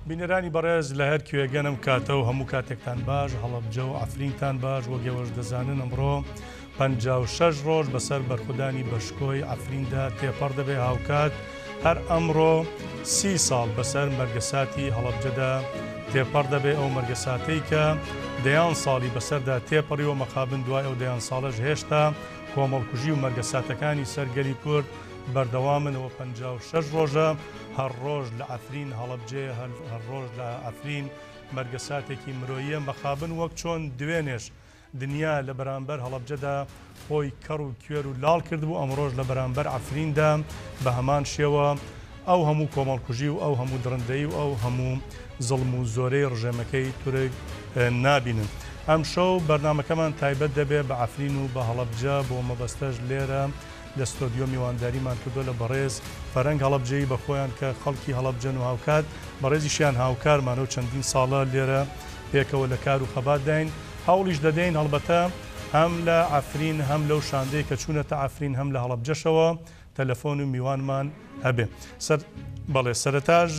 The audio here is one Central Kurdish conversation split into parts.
بینەرانی بەڕێز لە هەر کوێگەنم کاتە و هەموو کاتێکتان باش هەڵەبجە و ئەفرینتان باش وەگەوەش دەزانن ئەمڕۆ 56 ڕۆژ بەسەر بەرخودانی بەشکۆی ئەفریندا تێپەڕ دەبێ هاوکات هەر ئەمڕۆ 30 ساڵ بەسەر مەرگەساتی هەڵەبجەدا تێپەڕ دەبێ ئەو مەرگەساتەی کە دەیان ساڵی بەسەردا تێپەڕیەوە مەخابن دوای ئەو دەیان ساڵەش هێشتا کۆمەڵکوژی و مەرگەساتەکانی سەرگەلی کورد بەردەوامنەوە 56 ڕۆژە هەر ڕۆژ لە ئەفرین هەڵەبجێ هەر ڕۆژ لە ئەفرین مەرگەساتێکی مرۆیە مەخابن وەک چۆن دوێنێش دنیا لە بەرامبەر هەڵەبجەدا خۆی کەڕ و کوێر و لاڵ کردبوو ئەمڕۆژ لە بەرامبەر ئەفریندا بە هەمان شێوە ئەو هەموو کۆمەڵکوژی و ئەو هەموو درڕندەی و ئەو هەموو زڵم و زۆرەی ڕژێمەکەی تورک نابینن. ئەم شەو بەرنامەکەمان تایبەت دەبێ بە ئەفرین و بە هەڵەبجە بۆ مەبەستەش لێرە لە ستۆدیۆ میوانداریمان کردو لە بەڕێز فەرهەنگ هەڵەبجەیی بە خۆیان کە خەڵکی هەڵەبجەن و هاوکات بەڕێزیشیان هاوکارمانە و چەندین ساڵە لێرە پێکەوە لە کار و خەبات داین هەوڵیش دەدەین هەڵبەتە هەم لە ئەفرین هەم لەو شاندەی کە چوونەتە ئەفرین هەم لە هەڵەبجەشەوە تەلەفۆن و میوانمان هەبێ بەڵێ سەرەتاژ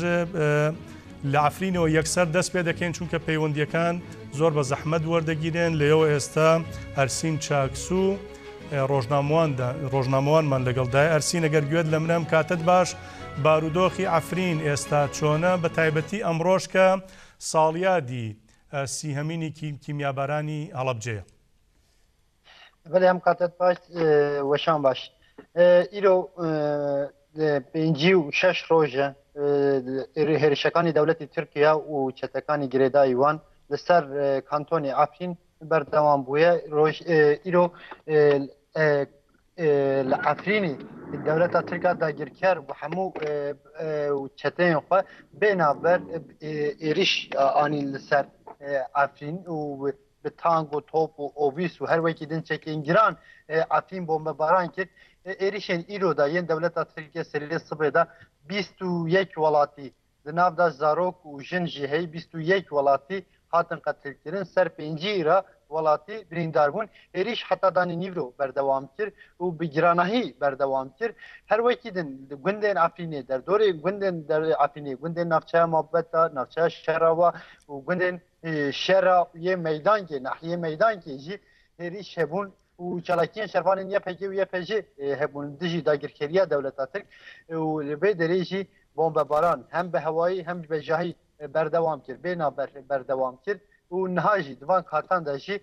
لە ئەفرینەوە یەکسەر دەست پێ دەکەین چونکە پەیوەندیەکان زۆر بە زەحمەت وەردەگیرێن لەوە ئێستا ئەرسین چاکسوو ڕۆژنامەوانمان لەگەڵدای ئەرسین ئەگەر گوێت لە منەم کاتت باش بارودۆخی ئەفرین ئێستا چۆنە بە تایبەتی ئەمڕۆژ کە ساڵیادی سیهەمینی کیمیابارانی هەڵەبجەیە. بەڵێ ئەم کاتت باش وەشان باش ئیرۆ 56 ڕۆژە هێرشەکانی دەوڵەتی تورکیا و چەتەکانی گرێدایی وان لەسەر کانتۆنی ئەفرین بەردەوام بووە ئیرۆ لە ئەفرینی دەوڵەتە تورکیا داگیرکار بە هەموو چەتەیان خۆ بێنابەر ئێریش ئانی لەسەر ئەفرین و به تانگ و توپ و اوویس و هر وکی دن چکین گران افرین بمب باران کرد ایریشن ایرو دا ین دولت ترکیه سری صبح دا 21 ولاتی دناف دا زاروک و جن جهی 21 ولاتی هاتن قتل کردن سر 5 را ولاتی بریندار بون ایریش حتی دانی نیورو بردوام کرد و بگرانهی بردوام کرد هر وکی دن گندن افرینی در دوره گندن در افرینی گندن نفچه محبت نفچه شراوا و گندن شهر یه میدان که ناحیه میدان که جی هریش هبون و چلاکین شرفان یه پکی و یه پجی هبون دژی داگیرکریه دولت ترک و به دریجی بمباران هم به هوایی هم به جاهی بردوام کرد بینا بردوام کرد و نهاجی دوان کارتان داشی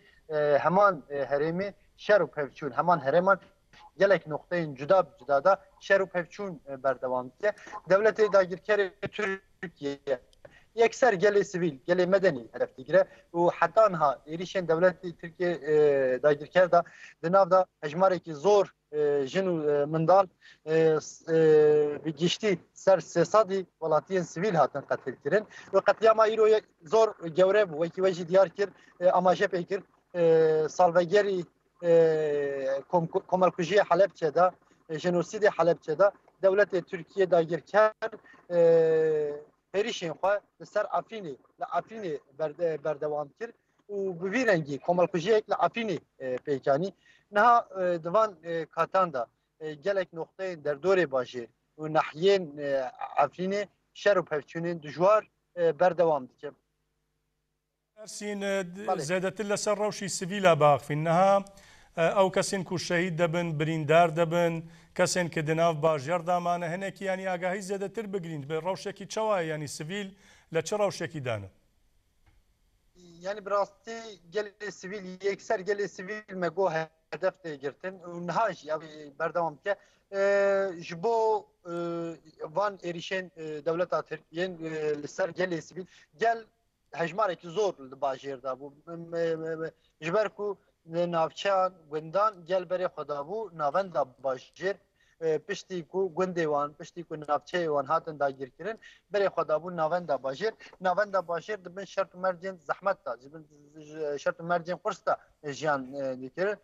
همان هرمی شهر و پفچون همان هرمان یک نقطه جدا جدا دا شهر و پفچون بردوام کرد دولت داگیرکری ترکیه یکسر گل سیویل گل مدنی هدف دیگره و حتی آنها ایریشن دولت ترکیه داگیرکر دا دناف دا اجماره که زور جن و مندال بگیشتی سر 300 ولاتیان سیویل هاتن قتل کردن و قتلیاما ایرو زور گوره بو وکی وجه دیار کرد اماجه پیکر سالوگری کمالکوژی حلبچەدا جنوسید حلبچەدا دولت ترکیه داگیرکر هریشین خو لەسەر ئەفرینی لە ئەفرینی بەردەوام کرد و ببیرەنگی کۆمەڵکوژیەک لە ئەفرینی پێکانی نەها دوان کاتاندا gelek نقطەیە دەردۆرێ باژێر و ناحیەن ئەفرینێ شەر و پەرچوونێن دژوار بەردەوام دکەم ئەرسین زیادەتر لەسەر ڕەوشی سڤیلا باخفین نەها ئەو کەسێن کو شەهید دەبن بریندار دەبن کەسێن کە دناو باژێر دامانە هەنێکی ینی ئاگاهی زیادەتر بگرین بە ڕەوشێکی چاوایە ینی سڤیل لە چه ڕەوشێکی دانە yani birastî gelê sivîl yekser gelê sivîl me got hedef tê girtin û niha jî ev berdewam bike ji bo van êrişên dewleta Tirkiyên li ser gelê sivîl gel hejmarekî zor li bajêr dabû ji ber ku navçeyan gundan gel berê xwe dabû navenda bajêr piştî ku gundê wan piştî ku navçeyê wan hatin dagirkirin berê xwe dabû navenda bajêr dibin şert û mercên zehmet da dibin şert û mercên qurs da jiyan dikirin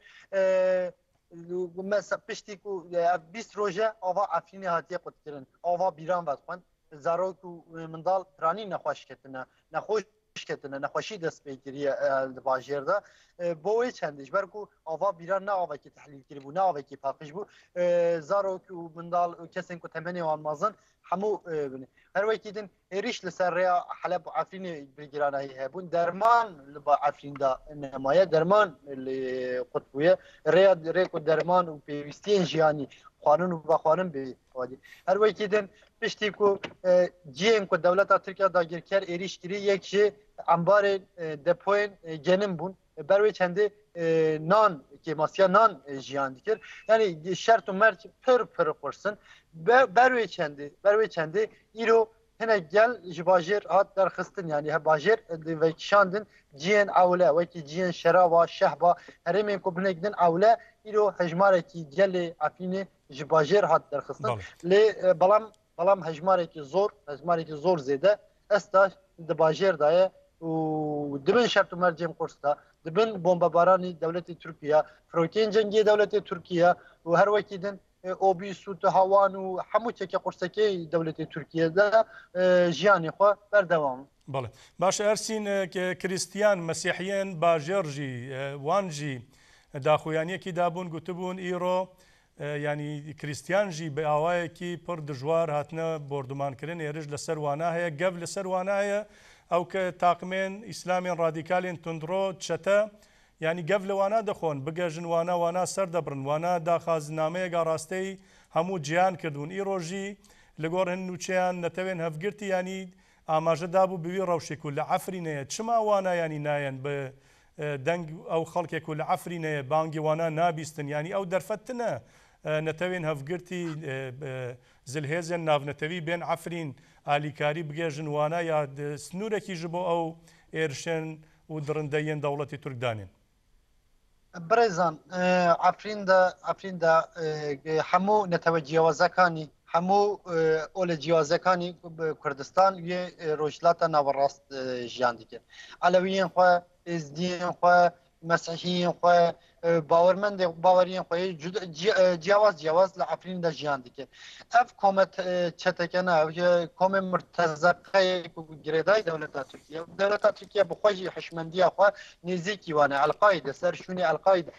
piştî ku 20 roje ava Efrînê hatiye qutkirin ava bîran vedxwend zarok û mindal piranî nexweş ketine nexweş پشکتنه نخوشی دست بگیری باجر دا بوی چندش برکو آوا بیران نه آوا که تحلیل کردی بو نه آوا که پاکش بو زارو که مندال کسین که تمنی آن مازن همو بنی هر وقتی دن ایریش لسر ریا حلب و عفرین بگیرانه هبون درمان لبا عفرین دا نمایه درمان قطبیه ریا ریکو درمان و پیوستین جیانی قانون و قانون به وادی هر وقتی دن پشتی کو جیم کو دولت ترکیه دا گرکر ایریش کری یک جه انبار دپوین جنم بون بروی چنده نان که ماسیا نان جیان دیگر یعنی شرط و مرج پر قرصن بروی چنده ایرو هنه گل جباجر هات در خستن یعنی باجر و کشاندن جین اوله و کی جین شرا و شهبا هرمی کو بنگدن اوله ایرو هجماره کی گل عفینه جباجر هات در خستن ل بلام هجماره کی زور زیده استا دباجر دایه و دبن شرط و مرجم قرصه دبن بمبارانی دولت ترکیه فروکین جنگی دولت ترکیه و هر وکیدن اوبی سوت هوان و همو چک قرصکی دولت ترکیه دا جیانی خو بردوام بله باش ارسین که کریستیان مسیحیان باجرجی وانجی داخویانی کی دابون گوتبون ایرو یعنی کریستیان جی به آوای کی پر دجوار هاتنه بردمان کردن ایرج لسر وانه هي قبل لسر وانه او که تاقمین اسلامین رادیکالین تندرو چته یعنی قبل وانا دخون بگەژن وانا سەر دەبرن وانا داخوازنامەیەک ڕاستەی هەموو جیان کردوون ئیڕۆژی لەگۆڕ هەنووچیان نەتەوێن هەفگرتی ینی ئاماژەدا بوو بوی ڕەوشێک و لە عەفرینەیە چما وانا ینی نایەن بە دەنگ ئەو خەڵکێک و لە عەفرینەیە بانگی وانا نابیستن ینی ئەو دەرفەتنە نەتەوێن هەفگرتی زلهێزیان ناونەتەوی بێن عەفرین ئالیکاری بگێژن وانا یا سنوورێکیش بۆ ئەو ئێرشێن و درندەیەن دەوڵەتی تورکدانێن برزان عفرین دا همو نتوجیوازکانی همو اول جیوازکانی کردستان یه روشلاتا نوراست جیان دیگه علویین خواه ازدین خواه مسیحیین خواه باوریین خواه جیاواز لعفرین دا جیان دیگه اف کومت چتکنه کوم مرتزقه گریدای دولتا ترکیه بخواهی حشمندی خواه نزیکی وانه القاعده سر شونی القاعده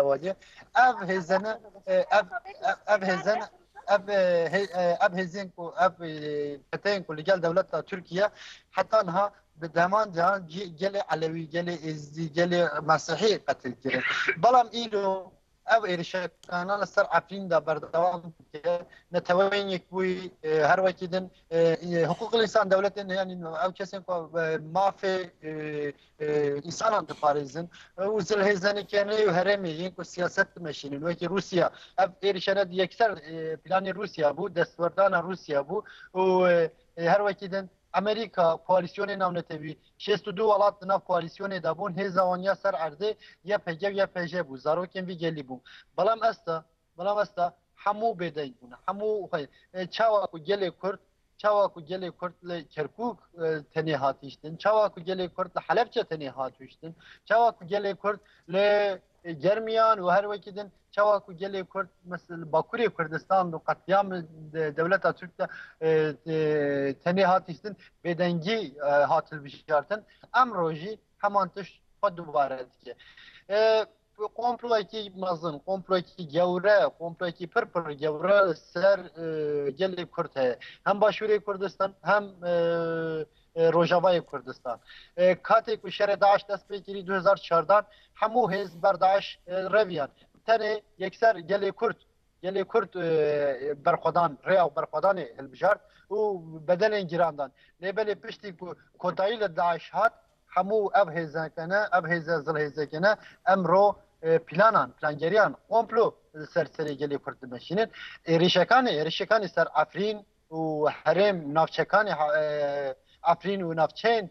واجه اف هزنه اب هزين كو اب فتين كو لجال دولة تركيا حتى انها بدمان جان جل علوي جل ازدي جل مسيحي قتل كده بلام ايلو او ارشاد كان لسر عفرين دا بردوام نتوين يكوي هر وكيدن حقوق الانسان دولتين يعني او كسين كو ما في انسان عند باريزن وزل هزن كانوا هرمي ينكو سياسه ماشين وكي روسيا اب ارشاد يكثر بلان روسيا بو دستوردان روسيا بو وهر وكيدن امریکا کوalisyonu navnetevi 62 welat nav koalisyonu da bun hezavanya ser erde ya PG ya PJ bu zaroken vi geli bu balam asta hamu bedey buna hamu çava ku gele kurt le Kerkuk teni hatiştin çava ku gele kurt le Halepçe teni hatiştin çava ku gele kurt le Germiyan ve her vakidin çava ku gele kurt mesela Bakuriye Kurdistan do katliam devlet Türk'te teni hatiştin bedengi hatil bişartın amroji hamantış fadubare ki komploki mazın komploki gevre komploki pırpır gevre ser gele kurt hem Başuri Kurdistan hem Rojavayê Kurdistan. Katê ku şerê Daeş dest pê kirî 2004'dan hemû hêz ber Daeş reviyan. Tenê yekser gelê Kurd berxwedan rêya berxwedanê hilbijart û bedenên girandan. Lêbelê piştî ku kotayî li Daeş hat hemû ev hêzekene ev hêze zil hêzekene emro plangeriyan komplo ser serê gelê Kurd dimeşînin. Êrişekanê ser Efrîn û herêm navçekanê Efrîn û navçeyên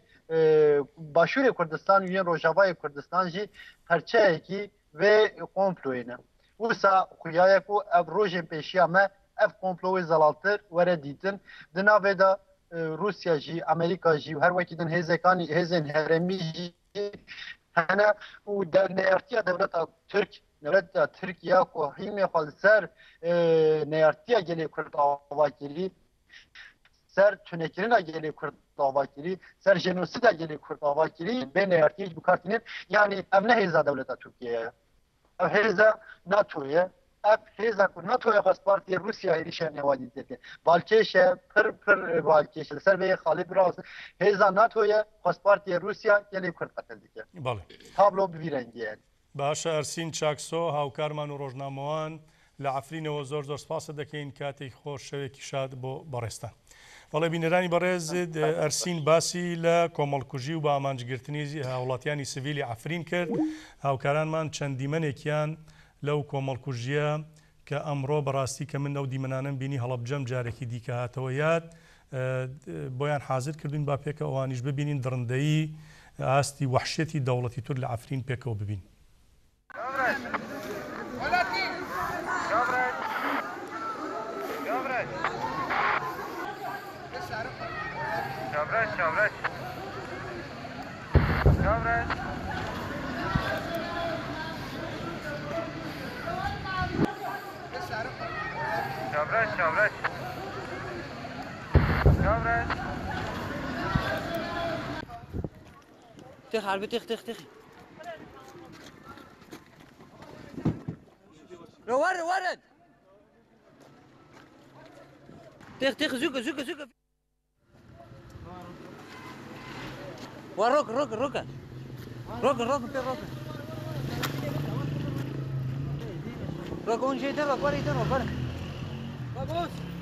Başûrê Kurdistan û yên Rojavayê Kurdistan jî perçeyekî vê komployê ne. Wisa xuyaye ku ev rojên pêşiya me ev komplo wê zelaltir were dîtin. Di navê de Rusya jî, Amerîka jî û her wekî din hêzên herêmî jî hene û neyartiya dewleta Tirkiye ku hîmê xwe li ser neyartiya gelê Kurd ava kirî سر تونکرین گلی کرد داواگیری سر جنوسید گلی کرد داواگیری بین ارتیج بکارتینید یعنی ام نه هیزا دولت ترکیه ام هیزا ناتویه اب هیزا کو ناتویه پاسپورتی روسیا ایریشه نوالی دیده بالکشه پر بالکشه سر به خالی براز هیزا ناتویه پاسپورتی روسیا گلی کرد قتل دیگه بله تابلو ببیرنگیه باشە ئەرسین چاکسۆ هاوکارمان و ڕۆژنامەوان لە عەفرینەوە زۆر سپاس دەکەین کاتێک خۆش شەوێکی شاد بۆ بەڕێستان. بەڵێ بینەرانی بەڕێز ئەرسین باسی لە کۆمەڵکوژی و بە ئامانجگرتنی هاوڵاتیانی سڤیلی عەفرین کرد. هاوکارانمان چەند دیمەنێکیان لەو کۆمەڵکوژیە کە ئەمڕۆ بەڕاستی کە من ئەو دیمەنانم بینی هەڵەبجەم جارێکی دیکە هاتەوە یاد بۆیان حازر کردوین با پێکە ئەوانیش ببینین دڕندەیی ئاستی وحشەتی دەوڵەتی تور لە عەفرین پێکەوە ببین. تخ حربي تخ ورد تخ زوكا وروك اون شيء روك ورا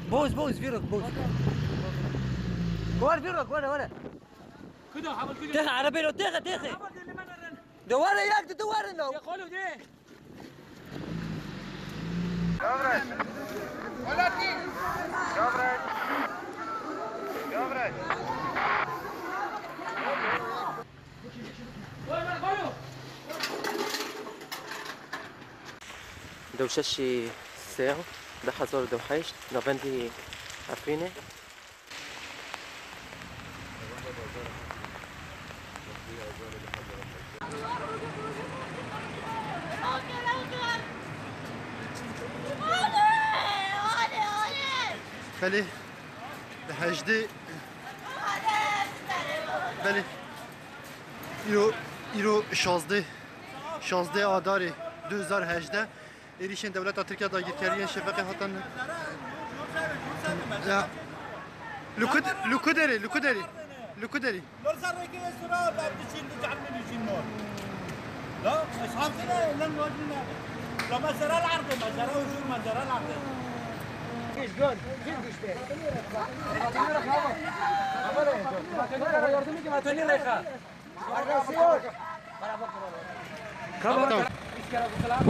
بوز فيروك ورا كده حاول كده تخ عربي لو تخ دوار ياك دوار لو يقولوا دي شاوري ولاتي شاوري دوششي ساعة ده حزار دوحيش نبندي عفرينة بله به 18 بله ایرو 16 آذار 2018 ایریشن دولت ترکیه داگیرکاری شفقه هاتن لوکودری لا اصحاب كده لن نواجهنا لا مزرعه العرض مزرعه وجود مزرعه العرض ايش قول فين قشبه تني رخ ما تني يردني ما تني رخ كم السلام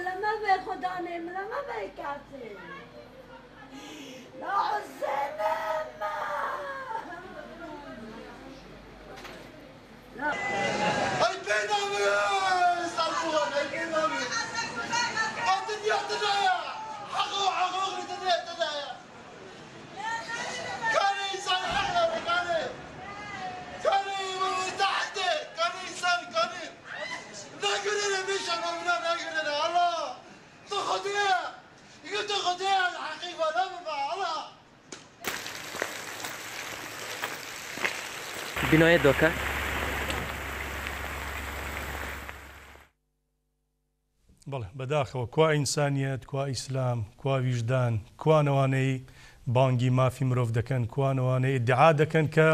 لما به خدا نیم لما به کسی لا حسین بنای دوکه بەڵێ بەداخەوە کوا ئینسانیەت کوا ئیسلام کوا ویژدان کوانەوانەی بانگی مافی مرۆڤ دەکەن کوانەوانەی ئیدعا دەکەن کە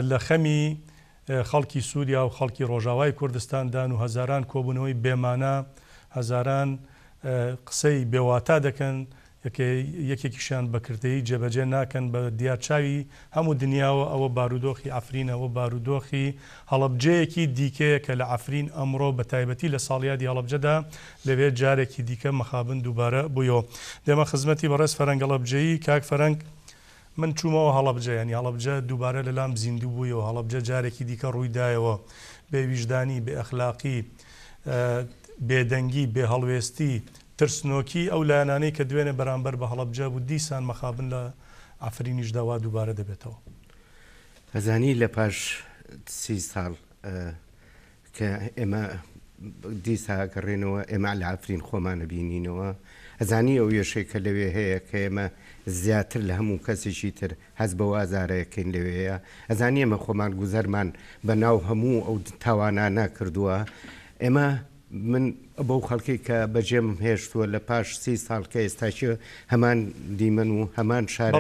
لە خەمی خەڵکی سووریا و خەڵکی ڕۆژاوای کوردستاندان و هەزاران کۆبوونەوەی بێمانە هەزاران قسەی بێواتە دەکەن یەکێکیشیان بەکردەیی جێبەجێ ناکەن بە دیارچاوی هەموو دنیاوە ئەوە بارودۆخی عەفرینەوە بارودۆخی هەڵەبجەیەکی دیکەیە کە لە عەفرین ئەمڕۆ بە تایبەتی لە ساڵیادی هەڵەبجەدا لەوێ جارێکی دیکە مەخابن دووبارە بوویەوە. دێمە خزمەتی بەڕێز فەرهەنگ هەڵەبجەیی کاک فەرهەنگ من چوومەوە هەڵەبجە ینی هەڵەبجە دووبارە لەلام زیندوو بوویەوە هەڵەبجە جارێکی دیکە ڕوویدایەوە بێ ویژدانی بێ ئەخلاقی بێدەنگی بێ هەڵوێستی ترسنۆکی ئەو لایەنانەی کە دوێنێ بەرامبەر بە هەڵەبجە بوو دیسان مەخابن ئەفرینیش داوا دووبارە دەبێتەوە. ئەزانی لە پاش 30 ساڵ کە ئێمە دیسا گەڕێنەوە ئێمە لە ئەفرین خۆمانە بینینەوە ئەزانی ئەو یەشێک کە لەوێ هەیە کە ئێمە زیاتر لە هەموو کەسێکی تر هەست بە وازارەیەکەین لەوەیە ئەزانی ئێمە خۆمان گوزەرمان بە ناو هەموو ئەو تاوانانە کردووە ئێمە من بەو خەڵکی کە بەجێم هێشتووە لە پاش 30 ساڵ کە ئێستاچە هەمان دیمەن و هەمان شار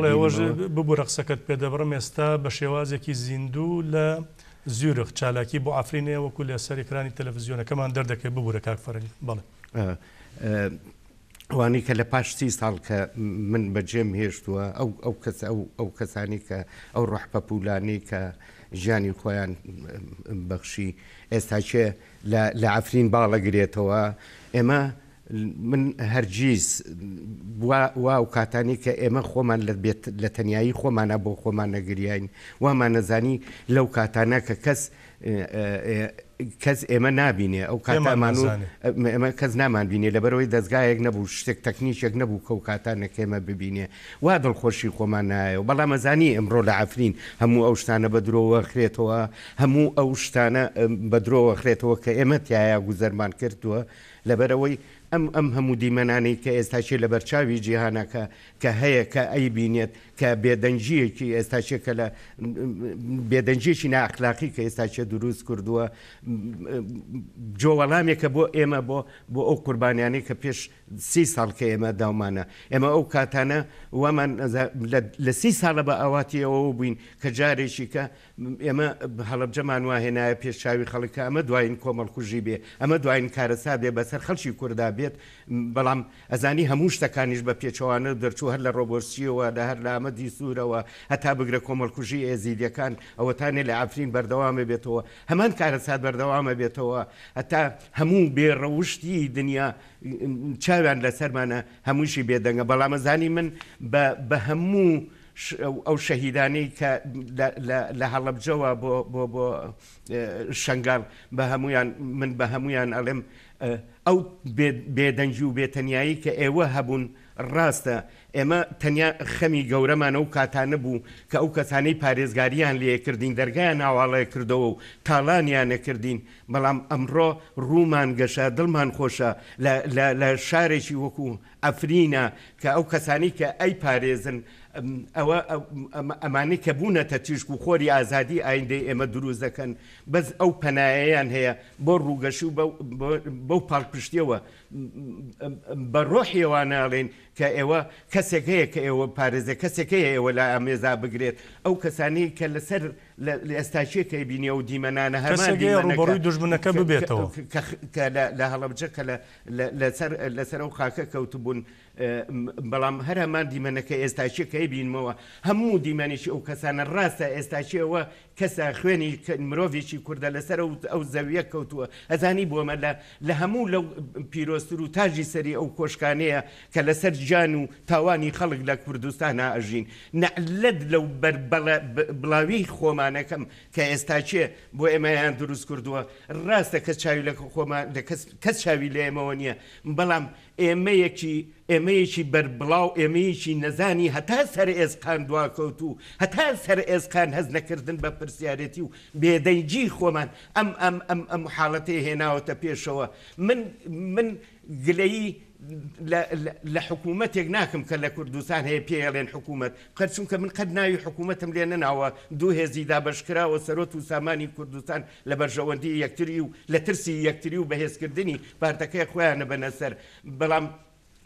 ببوو ڕقسەکەت پێدەبڕم ئێستا بە شێوازێکی زیندوو لە زیورخ چالاکی بۆ ئەفرینەیە وەکو لە سەر ئێکرانی تەلەڤیزیۆنەکەمان دەردەکەی ببوورە کاک فەرهەنگ. بەڵێ وانی کە لە پاش 30 ساڵ کە من بەجێم هێشتووە ئەو کەسانی کە ئەو ڕەحپەپولانی کە ژیانی خۆیان بەخشی ئێستاچێ لە ئەفرین باڵەگرێتەوە ئێمە من هەرگیز وا و کاتانی کە ئێمە خۆمان لە تەنیایی خۆمانە بۆ خۆمان نەگریین وامان نەزانی لەو کاتانە کە کەس ئێمە نابینێ ئەو کاتامان ئێمە کەس نامان بینێ لەبەرەوەی دەستگایەک نەبوو شتێک تەکنیشێک نەبوو کە و کاتانەکە ئێمە ببینێ وا دڵخۆشی خۆمان نایە و بەڵام ئەزانی ئەمڕۆ لە ئەفرین هەموو ئەو شتانە بە درۆوە خرێتەوە هەموو ئەو شتانە بە درۆوە خرێتەوە کە ئێمە تایە گوزەرمان کردووە لەبەرەوەی ئەم هەموو دیمەنانی کە ئێستاچێ لە بەرچاوی جیهانەکە کە هەیە کە ئەی بینێت کە بێدەنجیەکی ئێستاچێکە لە بێدەنجێکی نائەخلاقی کە ئێستاچێ دروست کردووە جۆوەڵامێکە بۆ ئێمە بۆ ئەو قوربانیانەی کە پێش 30 ساڵ کە ئێمە داومانە ئێمە ئەو کاتانە وامان لە 30 ساڵە بە ئاواتیەوە بووین کە جارێکی کە ئێمە هەڵەبجەمان واهێنایە پێشچاوی خەڵکە ئەمە دوایین کۆمەڵکوژی بێ ئەمە دوایین کارەسا بێ بەسەر خەڵکی کووردا بێت بەڵام ئەزانی هەموو شتەکانیش بە پێچەوانە دەرچوو هەر لە ڕۆبۆرسیەوە لە هەر لە ئەمە دیسوورەوە هەتا بگرە کۆمەڵکوژی ئێزیدەکان ئەوەتانێ لە ئەفرین بەردەوامە بێتەوە هەمان کارەسات بەردەوامە بێتەوە هەتا هەموو بێڕەوشتی دنیا چاویان لەسەرمانە هەمووشی بێدەنگە بەڵام ئەزانی من بە هەموو ئەو شەهیدانەی کە لە هەڵەبجەوە بۆ شەنگال بە هەمویان من بە هەمویان ئەڵێم ئەو بێدەنجی و بێتەنیایی کە ئێوە هەبوون ڕاستە ئێمە تەنیا خەمی گەورەمان ئەو کاتانە بوو کە ئەو کەسانەی پارێزگاریان لێکردین دەرگایان ناواڵێ کردەوە و تاڵانیان نەکردین بەڵام ئەمڕۆ ڕوومان گەشە دڵمان خۆشە لە شارێکی وەکو ئەفرینە کە ئەو کەسانی کە ئەی پارێزن ئەوە ئەمانەی کە بوونەتە تیشک و خۆری ئازادی ئایندەی ئێمە دروست دەکەن بەس ئەو پەنایەیان هەیە بۆ ڕووگەشی و بەو پاڵپشتیەوە بە ڕۆحیەوە ناڵێن کە ئێوە کەسێک هەیە کە ئێوە پارێزە کەسێک هەیە ئێوە لە ئەمێزا بگرێت ئەو کەسانی کە لەسەر ئێستاچێکەکەی بینێ و دیمەنانە هەمانڕوبەڕووی دوژمنەکە ببێتەوە کە لە هەڵەبجە کە لەسەر ئەو خاکە کەوتبوون بەڵام هەر هەمان دیمەنەکە ئێستاچێکەکەی بینمەوە هەموو دیمەنێکی ئەو کەسانە ڕاستە ئێستاچیەوە کەسە خوێنی مرۆڤێکی کووردە لەسەر ئەو زەویە کەوتووە ئەزانی بۆمە لە هەموو لەو پیرۆستر و تاژی سەری ئەو کۆشکانەیە کە لەسەر جان و تاوانی خەڵک لە کوردستانە ئەژین نەعلەت لەو بڵاوی خۆمانەکەم کە ئێستاچێ بۆ ئێمەیان دروست کردووە ڕاستە کەس چاوی لە خۆمان کەس چاوی لە ئێمەوە نییە بەڵام ئێمەیەکی بەربڵاو ئێمەیەکی نەزانی هەتا سەر ئێزقان دواکەوت و هەتا سەر ئێزقان هەز نەکردن بە پرسیارەتی و بێدەنجی خۆمان ئەم حاڵەتەی هێناوەتە پێشەوە من گلەیی لە حکوومەتێک ناکەم کە لە کوردستان هەیە پێڵێن حکوومەت قەت چونکە من قەت ناوی حکوومەتم لێ نەناوە دوو هێزی دابەشکراوە سەرۆت و سامانی کوردستان لە بەرژەوەندی یەکتری و لە ترسی یەکتری و بەهێزکردنی پارتەکەی خۆیانە بەنەسەر بەڵام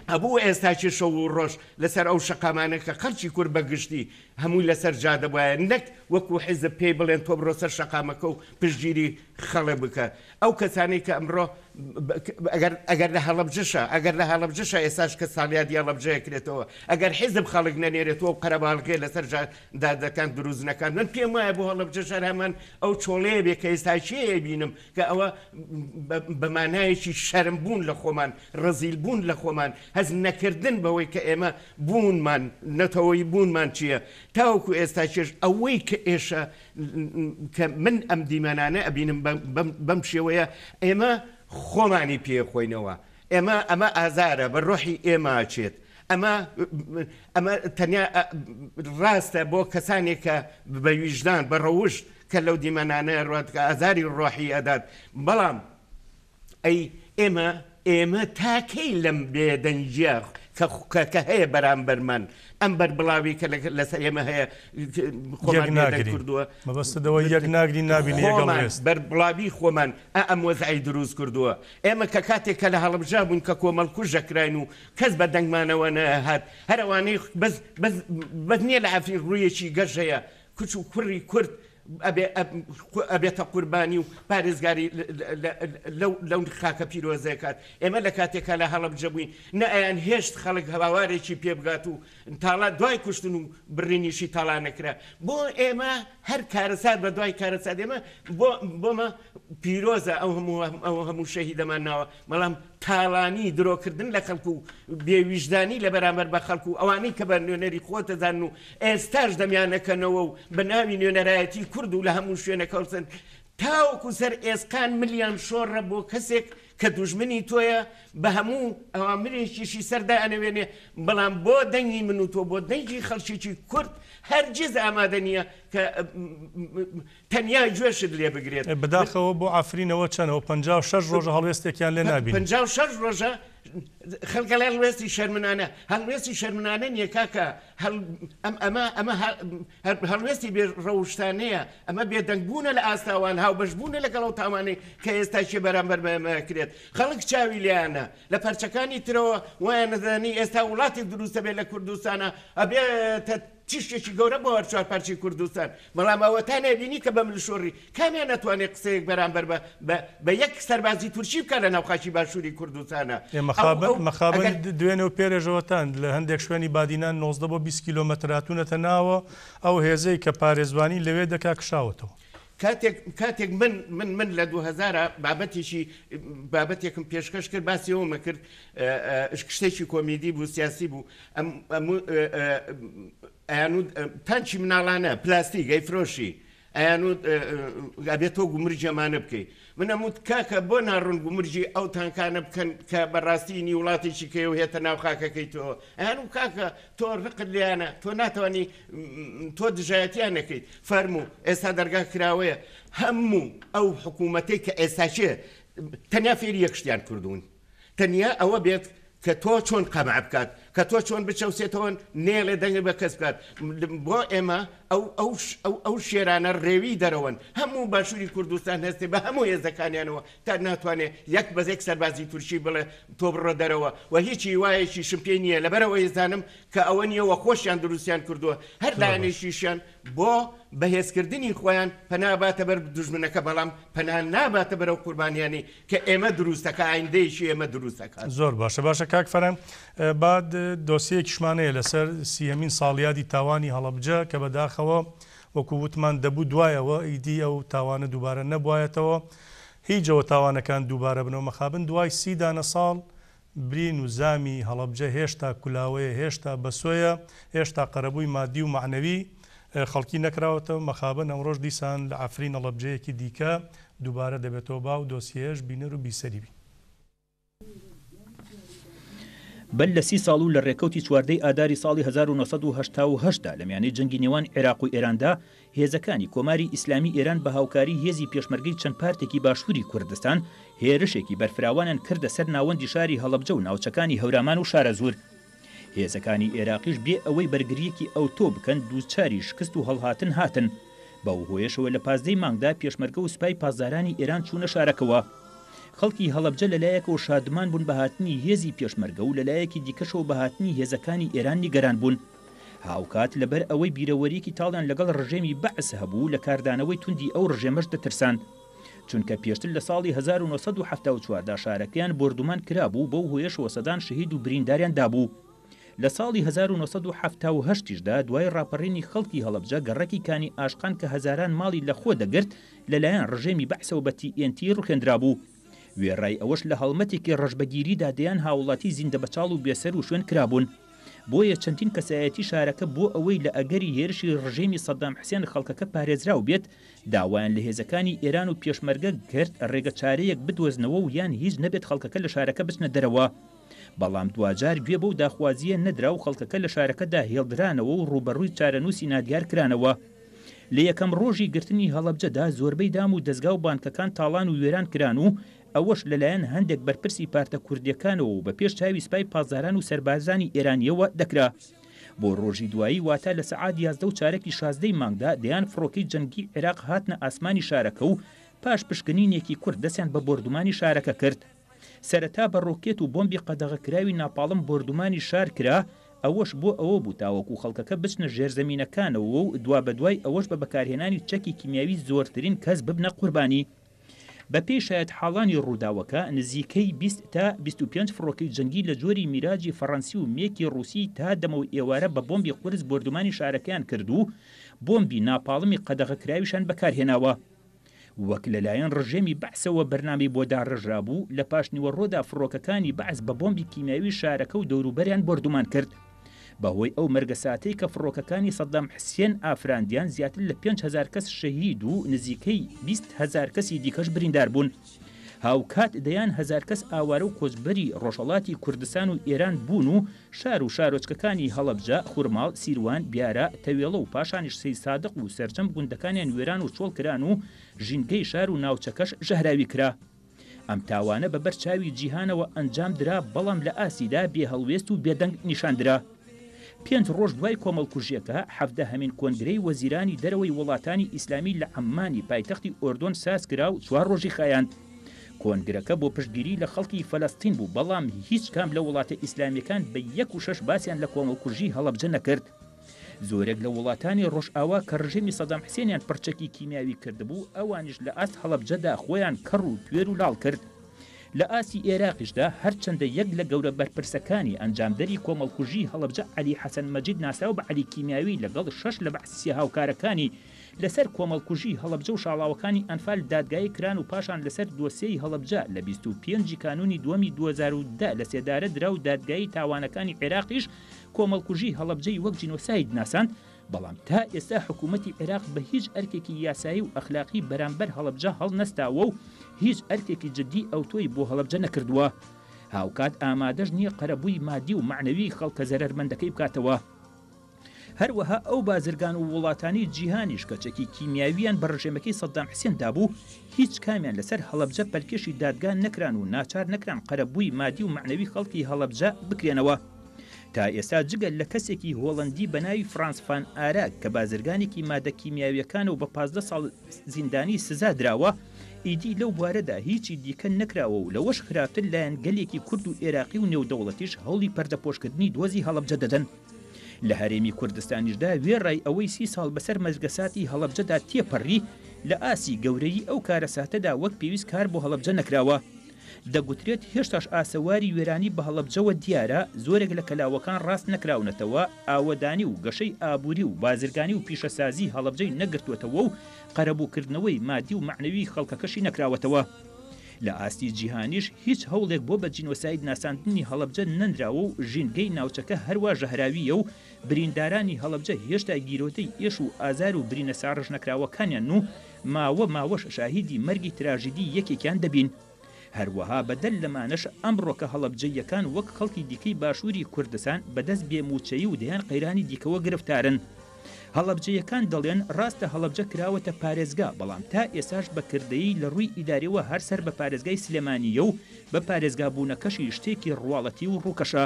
ئەبوو ئێستاچێ شەو و ڕۆژ لەسەر ئەو شەقامانە کە خەڵکی کورد بەگشتی هەمووی لەسەر جادە بواە نەک وەکو حیزب پێی بڵێن تۆ بڕۆ سەر شەقامەکە و پشتگیری خەڵە بکە ئەو کەسانەی کە ئەمڕۆ ئەگەر لە هەڵەبجەشە ئێساش کە ساڵیادی هەڵەبجەیەکرێتەوە ئەگەر حیزب خەڵک نەنێرێتەوە و قەرەباڵغێ لەسەر دادەکان دروستنەکان من پێم وایە بۆ هەڵەبجەشار هەمان ئەو چۆڵەیە بێ کە ئێستاچیەیە بینم کە ئەوە بەمانایەکی شەرمبوون لە خۆمان ڕەزیلبوون لە خۆمان هەز نەکردن بەوەی کە ئێمە بوونمان نەتەوەی بوونمان چییە تاوەکو ئێستاچێش ئەوەی کە ئێشە کە من ئەم دیمەنانە ئەبینم بەم شێوەیە ئێمە خۆمانی پێخۆینەوە ئێمە ئەمە ئازارە بە ڕۆحی ئێمە ئاچێت ئەمە تەنیا ڕاستە بۆ کەسانێک کە بە ویژدان بە ڕەوشت کە لەو دیمەنانە ڕاتکە ئازاری ڕۆحی ئەدات بەڵام ئەی ئێمە تاکەی لەم بێدەنجیا کە هەیە بەرامبەرمان ئەم بەربڵاوی کە لەسەر ئێمە هەیە کردووە مەبەستەوە یەک ناگری نابینی بەربڵاوی خۆمان ئەم وەزعی دروست کردووە ئێمە کە کاتێک کە لە هەڵەبجە بوون کە کۆمەڵکوژەکراین و کەس بە دەنگمانەوە نەهات هەروانەی بەس نییە لە ئەفرین ڕوویەکی گەشت هەیە کوچ و کوڕی کورد ئەبێتە قوربانی و پارێزگاری لەو خاکە پیرۆزەیە کات ئێمە لە کاتێکا لە هەڵەبجە بووین نە ئەیان هێشت خەڵک هەواوارێکی پێ بگات و تاڵا دوای کوشتن و بڕینیشی تاڵا نەکرا بۆ ئێمە هەر کارەسات بە دوای کارەسات ئێمە بۆمە پیرۆزە ئەو هەموو شەهیدەمان ناوە بەڵام تاڵانی درۆکردن لە خەڵکو و بێویژدانی لە بەرامبەر بە خەڵکو و ئەوانەی کە بە نوێنەری خۆتەزان و ئێستاش دەمیانەکەنەوە و بە ناوی نوێنەرایەتی کورد و لە هەموو شوێنەکەوتن تاوەکو سەر ئێسقان ملیان شۆڕە بۆ کەسێک کە دوژمنی تۆیە بە هەموو ئەوامرێکیشی سەردا ئەنەوێنێ بەڵام بۆ دەنگی من و تۆ بۆ دەنگی خەڵکیی کورد هەرگیز ئامادە نییە کە تەنیا گوێشت لێ بگرێت بەداخەوە بۆ ئافرینەوە چەنەوە 56 ڕۆژە هەڵوێستێکیان لێ نابین 56 ڕۆژە خەڵکە لە هەڵوێستی شەرمنانە هەڵوێستی شەرمنانە نییە کاکە ئەمە هەڵوێستی بێ ڕەوشتانەیە ئەمە بێدەنگبوونە لە ئاستاوان هاوبەشبوونە لەگەڵ ئەو تاوانەی کە ئێستاشی بەرامبەر بەمەکرێت خەڵک چاوی لیانە لە پەرچەکانی ترەوە وایە نەزانی ئێستا وڵاتی دروستە بێت لە کوردستانە ئەبێتە تیشتێکی گەورە بۆ هەرچوار پارچی کوردستان بەڵام ئەوەتان نەبینی کە بە ملشۆڕی کامیان نەتوانێت قسەیەک بەرامبەر بە یەک سەربازی تورکی بکە لە ناوخاکی باشووری کوردستانە مەخابن دوێنێ و پێرێژەوەتان لە هەندێک شوێنی بادینان 19 بۆ 20 کیلۆمەتر هاتوونەتە ناوە ئەو هێزەی کە پارێزوانی لەوێ دەکا کشاوەتەوە کاتێک من لە 2000 بابەتێکم پێشکەش کرد باسی ئەومە کرد شتێکی کۆمیدی بوو سیاسی بوو تانچی مناڵانە پلاستیک ئەیفرۆشی ئەیانوت ئەبێت تۆ گومرجی ئەمانە بکەیت من ئەموت کاکە بۆ ناڕوون گومرجی ئەو تانکانە بکەن کە بەڕاستینی وڵاتێکی کەی و هێتە ناو خاکەکەی تۆ ئەیان و کاکە تۆ ڕقت لیانە تۆ ناتوانانی تۆ دژایەتیان نەکەیت فەرموو ئێستا دەرگا کراوەیە هەموو ئەو حکوومەتەی کە ئێستاشێ تەنیا فێری یەک شتیان کردوون تەنیا ئەوە بێت کە تۆ چۆن قەمع بکات کە تۆ چۆن بچەوسێتەوە نێڵێ دەنگ بە کەس بکات بۆ ئێمە ئەو شێرانە ڕێوی دەرەوەن هەموو باشووری کوردستان هەستێ بە هەموو هێزەکانیانەوە تا ناتوانێت یەک بەزێک سەربازی تورکی بڵێ تۆ بڕۆ دەرەوە و هیچی وایەکی شم پێ نییە لەبەرەوە ێزانم کە ئەوە نییەوە خۆشیان دروستیان کردووە هەر لایەنێکیشیان بۆ بەهێزکردنی خۆیان پەناباتە بەر دوژمنەکە بەڵام پەنان ناباتە بەرەو قوربانیانی کە ئێمە دروستەکە ئایندەیەکی ئێمە دروستەکە زۆر باشە کاک فەرهەنگ بعد دۆسیەکیشمانەیە لەسەر 30مین ساڵیادی تاوانی هەڵەبجە کە بەداخەوە وەکو وتمان دەبوو دوایەوە ئیدی ئەو تاوانە دووبارە نەبوایەتەوە هیچەوە تاوانەکان دووبارە بنەوە مەخابن دوای 30 ساڵ برین و زامی هەڵەبجە هێشتا کولاوەیە هێشتا بەسۆیە هێشتا قەرەبووی مادی و معنەوی خەڵکی نەکراوەتەوە مەخابن ئەمڕۆژ دیسان لە ئەفرین هەڵەبجەیەکی دیکە دووبارە دەبێتەوە با و دۆسیەش بینەر و بیسەریبی بەل لە 30 ساڵ و لە ڕێکەوتی چواردەی ئاداری ساڵی 1970 لە میانەی جەنگی نێوان عێراق و ئێراندا هێزەکانی کۆماری ئیسلامی ئێران بە هاوکاری هێزی پێشمەرگەی چەند پارتێکی باشووری کوردستان هێرشێکی بەرفراوانیان کردە سەر ناوەندی شاری هەڵەبجە و ناوچەکانی هەورامان و شارەزور هێزەکانی عێراقیش بێ ئەوەی بەرگریەکی ئەوتۆ بکەن دووچاری شکست و هەڵهاتن هاتن بەو هۆیشەوە لە 15 مانگدا پێشمەرگە و سوپای پاسدارانی ئێران چوونە شارەکەوە خەڵکی هەڵەبجە لەلایەکەوە شادمان بوون بەهاتنی هێزی پێشمەرگە و لەلایەکی دیکەشەوە بەهاتنی هێزەکانی ئێران نیگەران بوون هاوکات لەبەر ئەوەی بیرەوەریەکی تاڵیان لەگەڵ ڕژێمی بەعس هەبوو لە کاردانەوەی توندی ئەو ڕژێمەش دەترساند چونکە پێشتر لە ساڵی 1974 شارەکەیان بردومان کرابوو بەو هۆیشەوە سەدان شەهید و برینداریان دابوو لە ساڵی 1970دا دوای ڕاپەڕینی خەڵکی هەڵەبجە گەڕەکی کانی ئاشقان کە هەزاران ماڵی لەخۆ دەگرت لەلایەن ڕژێمی بەعسەوە بە TNT ڕوخێنرابوو وێڕای ئەوەش لە هەڵمەتێکی ڕەشبەگیریدا دەیان هاوڵاتی زیندە بەچاڵ و بێسەر و شوێن کرابوون بۆیە چەندین کەسایەتی شارەکە بۆ ئەوەی لە ئەگەری هێرشی ڕژێمی سەدام حوسێن خەڵکەکە پارێزراو بێت داوایان لە هێزەکانی ئێران و پێشمەرگە کرد ڕێگە چارەیەک بدۆزنەوە و یان هیچ نەبێت خەڵکەکە لە شارەکە بچنە دەرەوە بەڵام دوجار گوێ بەو داخوازیە نەدرا و خەڵکەکە لە شارەکەدا هێڵدرانەوە و ڕوبەڕووی چارەنووسی نادیار کرانەوە. لە یەکەم ڕۆژی گرتنی هەڵەبجەدا زۆربەی دام و دەستگا و بانکەکان تاڵان و وێران کران و ئەوەش لەلایەن هەندێک بەرپرسی پارتە کوردیەکانەوە و بە پێش چاوی سپای پازاران و سەربازانی ئێرانیەوە دەکرا. بۆ ڕۆژی دوایی واتە لە سەعات 11 و چارەکی 16 مانگدا دەیان فڕۆکەی جەنگی عێراق هاتنە ئاسمانی شارەکە و پاش پشکنینێکی کورد دەستیان بە بۆردومانی شارەکە کرد. سەرەتا بە ڕۆکێت و بۆمبی قەدەغەکراوی ناپاڵم بۆردومانی شار کرا، ئەوەش بۆ ئەوە بوو تاوەکو خەڵکەکە بچنە ژێرزەمینەکانەوە و دوا بەدوای ئەوەش بە بەکارهێنانی چەکی کیمیاوی زۆرترین کەس ببنە قوربانی. بە پێی شایەت حاڵانی ڕووداوەکە نزیکەی 20 تا 25 فڕۆکەی جەنگی لە جۆری میراجی فەڕەنسی و مێکی ڕووسی تا دەمەوە ئێوارە بە بۆمبی قورس بۆردومانی شارەکەیان کرد و بۆمبی ناپاڵمی قەدەغەکراویشان بەکارهێناوە. وەک لەلایەن ڕژێمی بەعسەوە بەرنامەی بۆ داڕژرا بوو لە پاشنیوەڕۆدا فڕۆکەکانی بەعس بە بۆمبی کیمیاوی شارەکە و دەوروبەریان بۆردومان کرد. بەهۆی ئەو مەرگەساتەی کە فڕۆکەکانی سەدام حوسێن ئافراندیان زیاتر لە 5,000 کەس شەهید و نزیکەی 20,000 کەسی دیکەش بریندار بوون. هاوکات دەیان 1000 کەس ئاوارە و کۆچبەری ڕۆژهەڵاتی کوردستان و ئێران بوون و شار و شارۆچکەکانی هەڵەبجە، خوورماڵ، سیروان، بیارە، تەوێڵە و پاشانیش سەی سادق و سەرجەم گوندەکانیان وێران و چۆڵکران و ژینگەی شار و ناوچەکەش ژەهراوی کرا. ئەم تاوانە بەبەر چاوی جیهانەوە ئەنجام درا، بەڵام لە ئاسیدا بێهەڵوێست و بێدەنگ نیشاندرا. 5 ڕۆژ دوای کۆمەڵکوژیەکە 17 هەمین کۆنگرەی وەزیرانی دەرەوەی وڵاتانی ئیسلامی لە عەمانی پایتەختی ئۆردۆن ساز کرا و 4 ڕۆژی خایاند. کۆنگرەکە بۆ پشتگیری لە خەڵکی فەلەستین بوو، بەڵام هیچ کام لە وڵاتە ئیسلامیەکان بە 1.6 باسییان لە کۆمەڵکوژی هەڵەبجە نەکرد. زۆرێک لە وڵاتانی ڕۆژئاوا کە ڕژێمی سەدام حوسێنیان پڕچەکی کیمیاوی کردبوو، ئەوانیش لە ئاست هەڵەبجەدا خۆیان کەڕ و توێر و لاڵ کرد. لە ئاسی عێراقیشدا هەرچەندە یەک لە گەورە بەرپرسەکانی ئەنجامدەری کۆمەڵکوژی هەڵەبجە عەلی حەسەن مەجید ناساو بە عەلی کیمیاوی لەگەڵ 6 لە بەعسی هاوکارەکانی لەسەر کۆمەڵکوژی هەڵەبجە و شاڵاوەکانی ئەنفال دادگایی کران و پاشان لەسەر دۆسیەی هەڵەبجە لە 25 کانونی دووەمی 2010 لە سێدارە درا و دادگایی تاوانەکانی عێراقیش کۆمەڵکوژی هەڵەبجەی وەک جینۆساید ناساند. بەڵام تا ئێستا حکوومەتی عێراق بە هیچ ئەرکێکی یاسایی و ئەخلاقی بەرامبەر هەڵەبجە هەڵ نەستاوە و هیچ ئەرکێکی جدی ئەو تۆی بۆ هەڵەبجە نەکردووە. هاوکات ئامادەش نییە قەرەبووی مادی و معنەوی خەڵکە زەرەرمەندەکەی بکاتەوە. هەروەها ئەو بازرگان و وڵاتانی جیهانیش کە چەکی کیمیاویان بە ڕژێمەکەی سەدام حوسێن دابوو، هیچ کامیان لەسەر هەڵەبجە پەلکێشی دادگان نەکران و ناچار نەکران قەرەبووی مادی و معنەوی خەڵکی هەڵەبجە بکرێنەوە. تا ئێستا جگەل لە کەسێکی هۆڵەندی بە ناوی فرانسفان ئارا کە بازرگانێکی مادە کیمیاویەکانە و بە 15 ساڵ زیندانی سزا دراوە، ئیدی لەو بوارەدا هیچی دیکە نەکراوە و لەوەش خراپتر لایەن گەلێکی کورد و عێراقی و نێودەوڵەتیش هەوڵی پەردەپۆشکردنی دۆزی هەڵەبجە دەدەن. لە هەرێمی کوردستانیشدا وێڕای ئەوەی 30 ساڵ بەسەر مەرگەساتی هەڵەبجەدا تێپەڕی، لە ئاسی گەورەی ئەو کارەساتەدا وەک پێویست کار بۆ هەڵەبجە نەکراوە. دەگوترێت هێشتاش ئاسەواری وێرانی بە هەڵەبجەوە دیارە، زۆرێک لە کەلاوەکان ڕاست نەکراونەتەوە، ئاوەدانی و گەشەی ئابووری و بازرگانی و پیشەسازی هەڵەبجەی نەگرتوێتەوە و قەرەبووکردنەوەی مادی و معنەوی خەڵکەکەشی نەکراوەتەوە. لە ئاستی جیهانیش هیچ هەوڵێک بۆ بە جینۆساید ناساندنی هەڵەبجە نەنراوە و ژینگەی ناوچەکە هەروە ژەهراویە و بریندارانی هەڵەبجە هێشتا گیرۆتەی ئێش و ئازار و برینە ساڕژ نەکراوەکانیان و ماوەش شاهیدی مەرگی تراژیدی یەکێکیان دەبین. هەروەها بەدەل لەمانەش ئەمڕۆکە هەڵەبجەیەکان وەک خەڵکی دیکەی باشووری کوردستان بەدەست بێموچەیی و دەیان قەیرانی دیکەوە گرفتارن. هەڵەبجەیەکان دەڵێن ڕاستە هەڵەبجە کراوەتە پارێزگا، بەڵام تا ئێساش بەکردەیی لە ڕووی ئیداریەوە هەرسەر بە پارێزگای سلێمانیە و بە پارێزگابوونەکەشی شتێکی ڕواڵەتی و ڕووکەشە.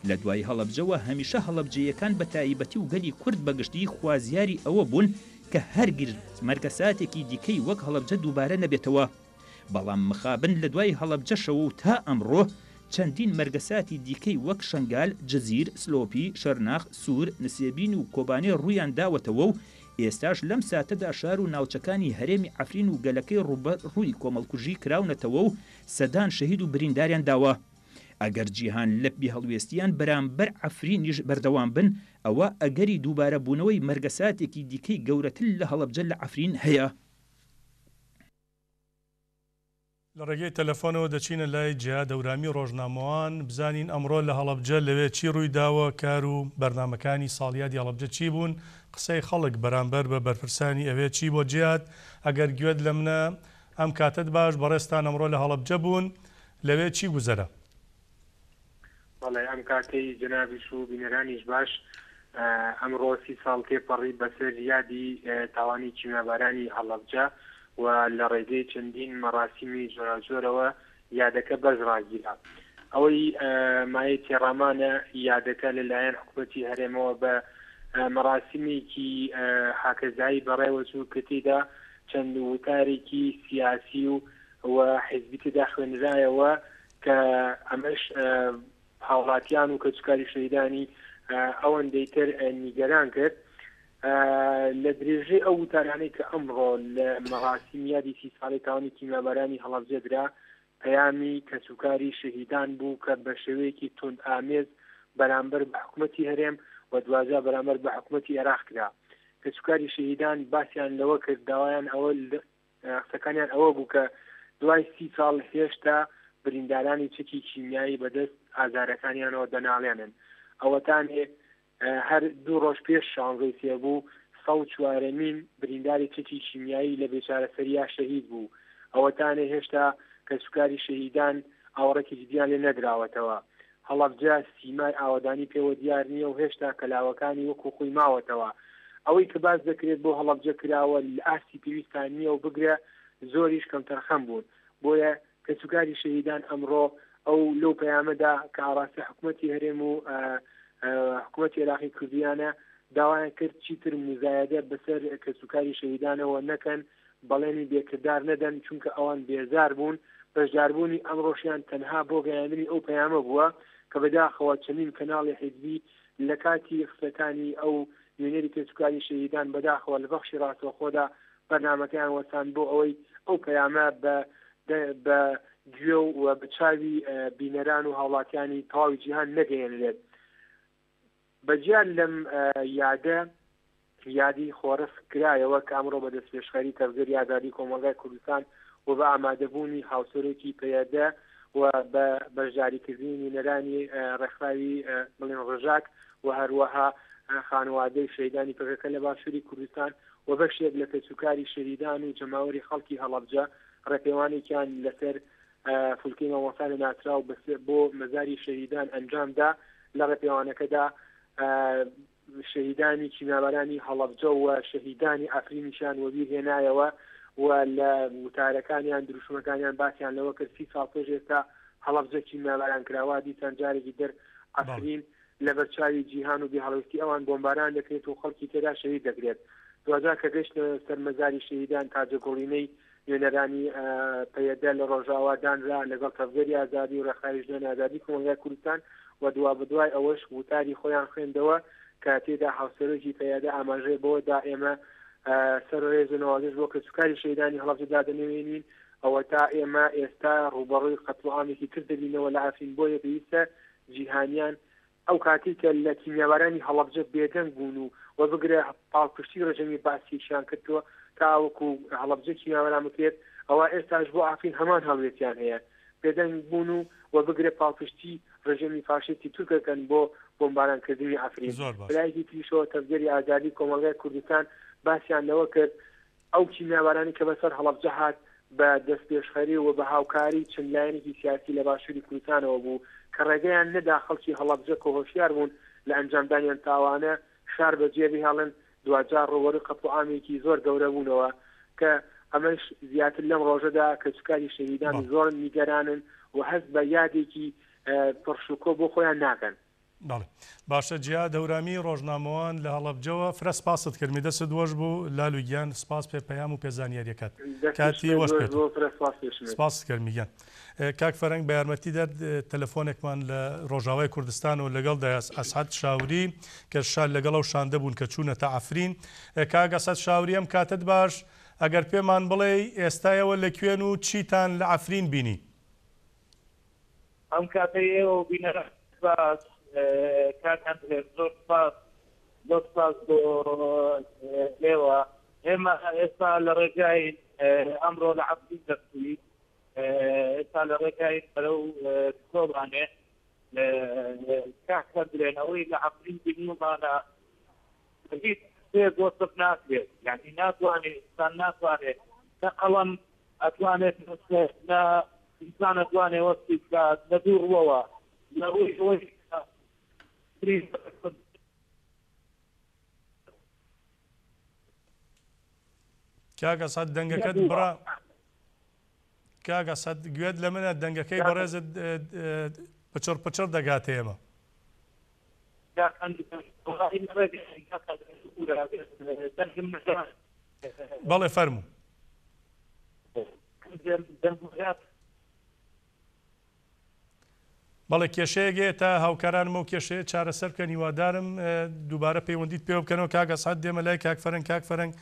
لە دوای هەڵەبجەوە هەمیشە هەڵەبجەیەکان بە تایبەتی و گەلی کورد بەگشتی خوازیاری ئەوە بوون کە هەرگیز مەرگەساتێکی دیکەی وەک هەڵەبجە دووبارە نەبێتەوە. بەڵام مخابن لە دوای هەڵەبجەشەوە و تا ئەمڕۆ چەندین مەرگەساتی دیکەی وەک شنگال، جزیر، سلۆپی، شەرناخ، سوور، نسێبین و کۆبانێ ڕوویان داوەتەوە و ئێستاش لەم ساتەدا شار و ناوچەکانی هەرێمی عەفرین و گەلەکەی ڕووی کۆمەڵکوژی کراونەتەوە و سەدان شەهید و برینداریان داوە. ئەگەر جیهان لە بێهەڵوێستیان بەرامبەر عەفرینیش بەردەوام بن، ئەوە ئەگەری دووبارە بوونەوەی مەرگەساتێکی دیکەی گەورەتر لە هەڵەبجە لە عەفرین هەیە. لە ڕێگەی تەلەفۆنەوە دەچینە لای جیهاد هەورامی ڕۆژنامەوان بزانین ئەمڕۆ لە هەڵەبجە لەوێ چی ڕووی داوە، کار و بەرنمەکانی ساڵیادی هەڵەبجە چی بوون، قسەی خەڵک بەرامبەر بە بەرپرسانی ئەوێ چی بۆ جیهاد. ئەگەر گوێت لە منە ئەم کاتت باش بەڕێستان ئەمڕۆ لە هەڵەبجە بوون، لەوێ چی گوزەرە؟ بەڵێ ئەم کاتەی جەنابیش و بینەرانیش باش ئەمڕۆ 30 ساڵ تێپەڕی بەسەر یادی تاوانی چیمەبارانی هەڵەبجە و لە ڕێگەی چەندین مەراسیمی جۆراجۆرەوە یادەکە بەزڕاگیرا ئەوەی مایە تێڕامانە یادەکە لەلایەن حکوومەتی هەرێمەوە بە مەراسیمێکی حاکەزایی بەڕێوەچوو کە تێدا چەند وتارێکی سیاسی و حیزبی تێدا خوێنرایەوە کە ئەمەش هاوڵاتیان و کەچکاری شەیدانی ئەوەندەی تر نیگەران کرد لە درێژەی ئەو وتارانەی کە ئەمڕۆ لە مەراسیم یادی 30 ساڵی تاوانی تیمەبارانی هەڵەبجەدرا پەیامی کەسوکاری شەهیدان بوو کە بە شێوەیەکی تند ئامێز بەرامبەر بە حکوومەتی هەرێم و دوازە بەرامبەر بە حکوومەتی عێراق کرا کەسوکاری شەهیدان باسییان لەوە کرد داوایان ئەوە قسەکانیان ئەوە بوو کە دوای 30 ساڵ هێشتا بریندارانی چەکی کیمیایی بەدەست ئازارەکانیانەوە دەناڵێنن ئەوەتانێ هەر 2 ڕۆژ پێش شانزەی سێبوو 104مین برینداری چەکی کیمیایی لە بێچارەسەریا شەهید بوو ئەوەتانێ هێشتا کەسوکاری شەهیدان ئاوەڕێکی جدیان لێ نەدراوەتەوە هەڵەبجە سیمای ئاوەدانی پێوە دیار نییە و هێشتا کەلاوەکانی وەکو خۆی ماوەتەوە ئەوەی کە باز دەکرێت بۆ هەڵەبجە کراوە لە ئاستی پێویستان نییە و بگرە زۆریش کەم تەرخەم بوون بۆیە کەسوکاری شەهیدان ئەمڕۆ ئەو لەو پەیامەدا کە ئاڕاستە حکوومەتی هەرێم و حکوومەتی عێراقی کوردیانە داوایان کرد چیتر مزایدە بەسەر کەسوکاری شەهیدانەوە نەکەن بەڵێنی بێکردار نەدەن چونکە ئەوان بێزار بوون بەشداربوونی ئەمڕۆشیان تەنها بۆ گەیاندنی ئەو پەیامە بووە کە بەداخەوە چەندین کەناڵی حیزبی لە کاتی قسەکانی ئەو نوێنەری کەسوکاری شەهیدان بەداخەوە لە بەخشی ڕاستەوخۆدا بەرنامەکەیان وەسان بۆ ئەوەی ئەو پەیامە بە گوێ و بە چاوی بینەران و هاوڵاتیانی تەواوی جیهان نەگەیەنرێت بەجیان لەم یادی خۆرەف کرایەوە کە ئەمڕۆ بە دەستپێشخەری تەڤگەری ئازادی کۆمەلگای کوردستان و بە ئامادەبوونی هاوسەرێکی پەیەدە و بە بەشداریکردنی نوێنەرانی ڕێکخراوی بڵێن ڕژاک و هەروەها خانوادەی شەهیدانی پەکەکە لە باشووری کوردستان و بەشێک لە کەسوکاری شەهیدان و جەماوەری خەڵکی هەڵەبجە ڕێپێوانێکیان لەسەر فولکەی مامۆستان ناترا و بۆ مەزاری شەهیدان ئەنجامدا لە ڕێپێوانەکەدا شەهیدانی چیمەبارانی هەڵەبجە و شەهیدانی ئەفرینیشان وەبیر هێنایەوە و لە وتارەکانیان دروشمەکانیان باسییان لەوە کرد 30 ساڵ پێش ئێستا هەڵەبجە چیمەباران کراوە دیسان جارێکی در ئەفرین لە بەرچاوی جیهان و بێهەڵوێستی ئەوان بۆمباران دەکرێت و خەڵکی تێدا شەهید دەکرێت دوجار کە گەشت سەر مەزاری شەهیدان تاجەگۆڵینەی نوێنەرانی پەیەدە لە ڕۆژاوا دانرا لەگەڵ تەڤگەری ئازادی و ڕێکخراوی ژنان ئازادی کۆمەلگای کوردستان و دوا بەدوای ئەوەش وتاری خۆیان خوێندەوە کە تێدا هاوسەرۆکی پەیەدە ئاماژەی بۆدا ئێمە سەرۆرێز و نەوازش بۆ کەسوکاری شەهیدانی هەڵەبجەدا دەنوێنین ئەوە تا ئێمە ئێستا ڕوبەڕووی قەتڵعامێکی تر دەبینەوە لە ئەفرین بۆیە پێویستە جیهانیان ئەو کاتی کە لە کیمیاوارانی هەڵەبجە بێدەنگ بوون و بگرە پاڵپشتی ڕژەمی باسیشیان کردووە تاوەکو هەڵەبجە کیمیاواران بکرێت ئەوە ئێستاش بۆ ئافرین هەمان هەڵوێتیان هەیە بێدەنگ بوون و بگرێ پاڵپشتی ڕژەمی فاشستی تورکەکەن بۆ بۆمبارانکردنی ئەفرین لایەکی تریشەوە تەڤگەری ئازادی کۆمەلگای کوردستان باسییان لەوە کرد ئەو کیمیاوارانی کە بەسەر هەڵەبجە هات بە دەستپێشخەری و بە هاوکاری چەند لایەنێکی سیاسی لە باشووری کوردستانەوە بوو کە ڕێگەیان نەدا خەڵکی هەڵەبجە کە هۆشیار بوون لە ئەنجامدانیان تاوانە شار بەجێ بهێڵن دوجار ڕۆوەڕووی قەتڵعامێکی زۆر گەورە بوونەوە کە ئەمەش زیاتر لەم ڕۆژەدا کەسوکاری شەهیدانی زۆر نیگەرانن و هەست بە یادێکی پڕشوکۆ بۆ خۆیان ناکەن باشە جیاد هەورامی ڕۆژنامەوان لە هەڵەبجەوە فرە سپاست کردمی دەست دۆش بوو لالوگیان سپاس پێ پەیام و پێزانیاریەکەت کاتی وەش پێ سپاس کردمیگەن کاک فەرهەنگ بە یارمەتی دەر تەلەفۆنێکمان لە ڕۆژاوای کوردستان و لەگەڵ ئەسعەد شاوری کە شال لەگەڵ شان دەبوون کە چوونەتە ئەفرین کاک ئەسعەد شاوری ئەم کاتت باش ئەگەر پێمان بڵێ ئێستایەوە لەکوێن و چیتان لە ئەفرین بینی ئەم کاتەیەوە بینەرە باس کاکان زۆر سپاس بۆ لێوە ئێمە ئێستا لە ڕێگای ئەمڕۆ لە ئەفرین دەستوی ئێستا لە ڕێگای بەرەو کۆبانێ کاکەندرێنەوەی لە ئەفرین بینیومانە هیچ شتێک وەسف ناکرێت یعنی ناتوانێت ئینسان ناتوانێت نە قەڵەم ئەتوانێت نە ئینسان ئەتوانێت وەسفی بکات لە دووڕوەوە کاگە سەد دەنگەکەت بڕا کاگە سەد گوێت لە منە دەنگەکەی بەڕێزت پچڕ دەگات ئێمە بەڵێ فەرموو بەڵێ کێشەیەگێ تا هاوکارانم و کێشەیە چارەسەر بکەن هیوادارم دووبارە پەیوەندیت پێوە بکەنەوە کاگە سەد دێمە لای کاک فەرهەنگ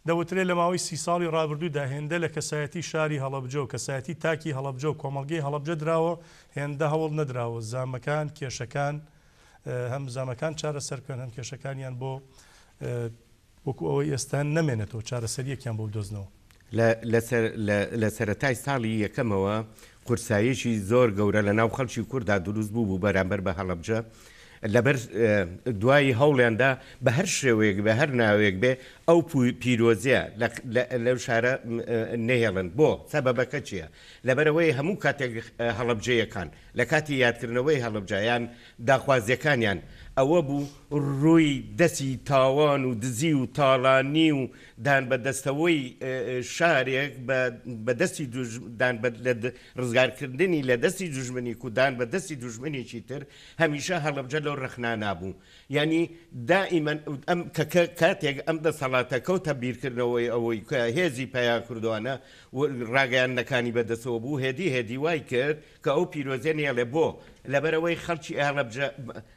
دەوترێت لە ماوەی 30 ساڵی ڕابردوودا هێندە لە کەسایەتی شاری هەڵەبجە و کەسایەتی تاکی هەڵەبجە و کۆمەڵگەی هەڵەبجە دراوە هێندە هەوڵ نەدراوە زامەکان کێشەکان هەم زامەکان چارەسەرکەن هەم کێشەکانیان بۆ وەکو ئەوەی ئێستان نەمێنێتەوە چارەسەریەکیان بۆ بدۆزنەوە لە سەرەتای ساڵی یەکەمەوە قورساییەکی زۆر گەورە لە ناو خەڵکی کووردا دروست بوو بەرامبەر بە هەڵەبجە لەبەر دوای هەوڵیاندا بە هەر شێوەیەک بە هەر ناوێک بێ ئەو پیرۆزیە لەو شارە نەهێڵن بۆ سەبەبەکە چییە؟ لەبەرەوەی هەموو کاتێک هەڵەبجەیەکان لە کاتی یادکردنەوەی هەڵەبجایان داخوازیەکانیان ئەوە بوو ڕووی دەستی تاوان و دزی و تاڵانی و دان بە دەستەوەی شارێک بە دەستی ڕزگارکردنی لە دەستی دوژمنی کودان بە دەستی دوژمنێکی تر هەمیشە هەڵەبجە لەو ڕەخنا بوو یعنی دائیمەن کاتێک ئەم دەسەڵاتە کەوتە بیرکردنەوەی ئەوەی کە هێزی پیا کردوانە ڕاگەیاندەکانی بەدەستەوە بوو هێدی وای کرد کە ئەو پیرۆزیە نێڵێ بۆ لەبەرەوەی خەڵکی هەڵەبجە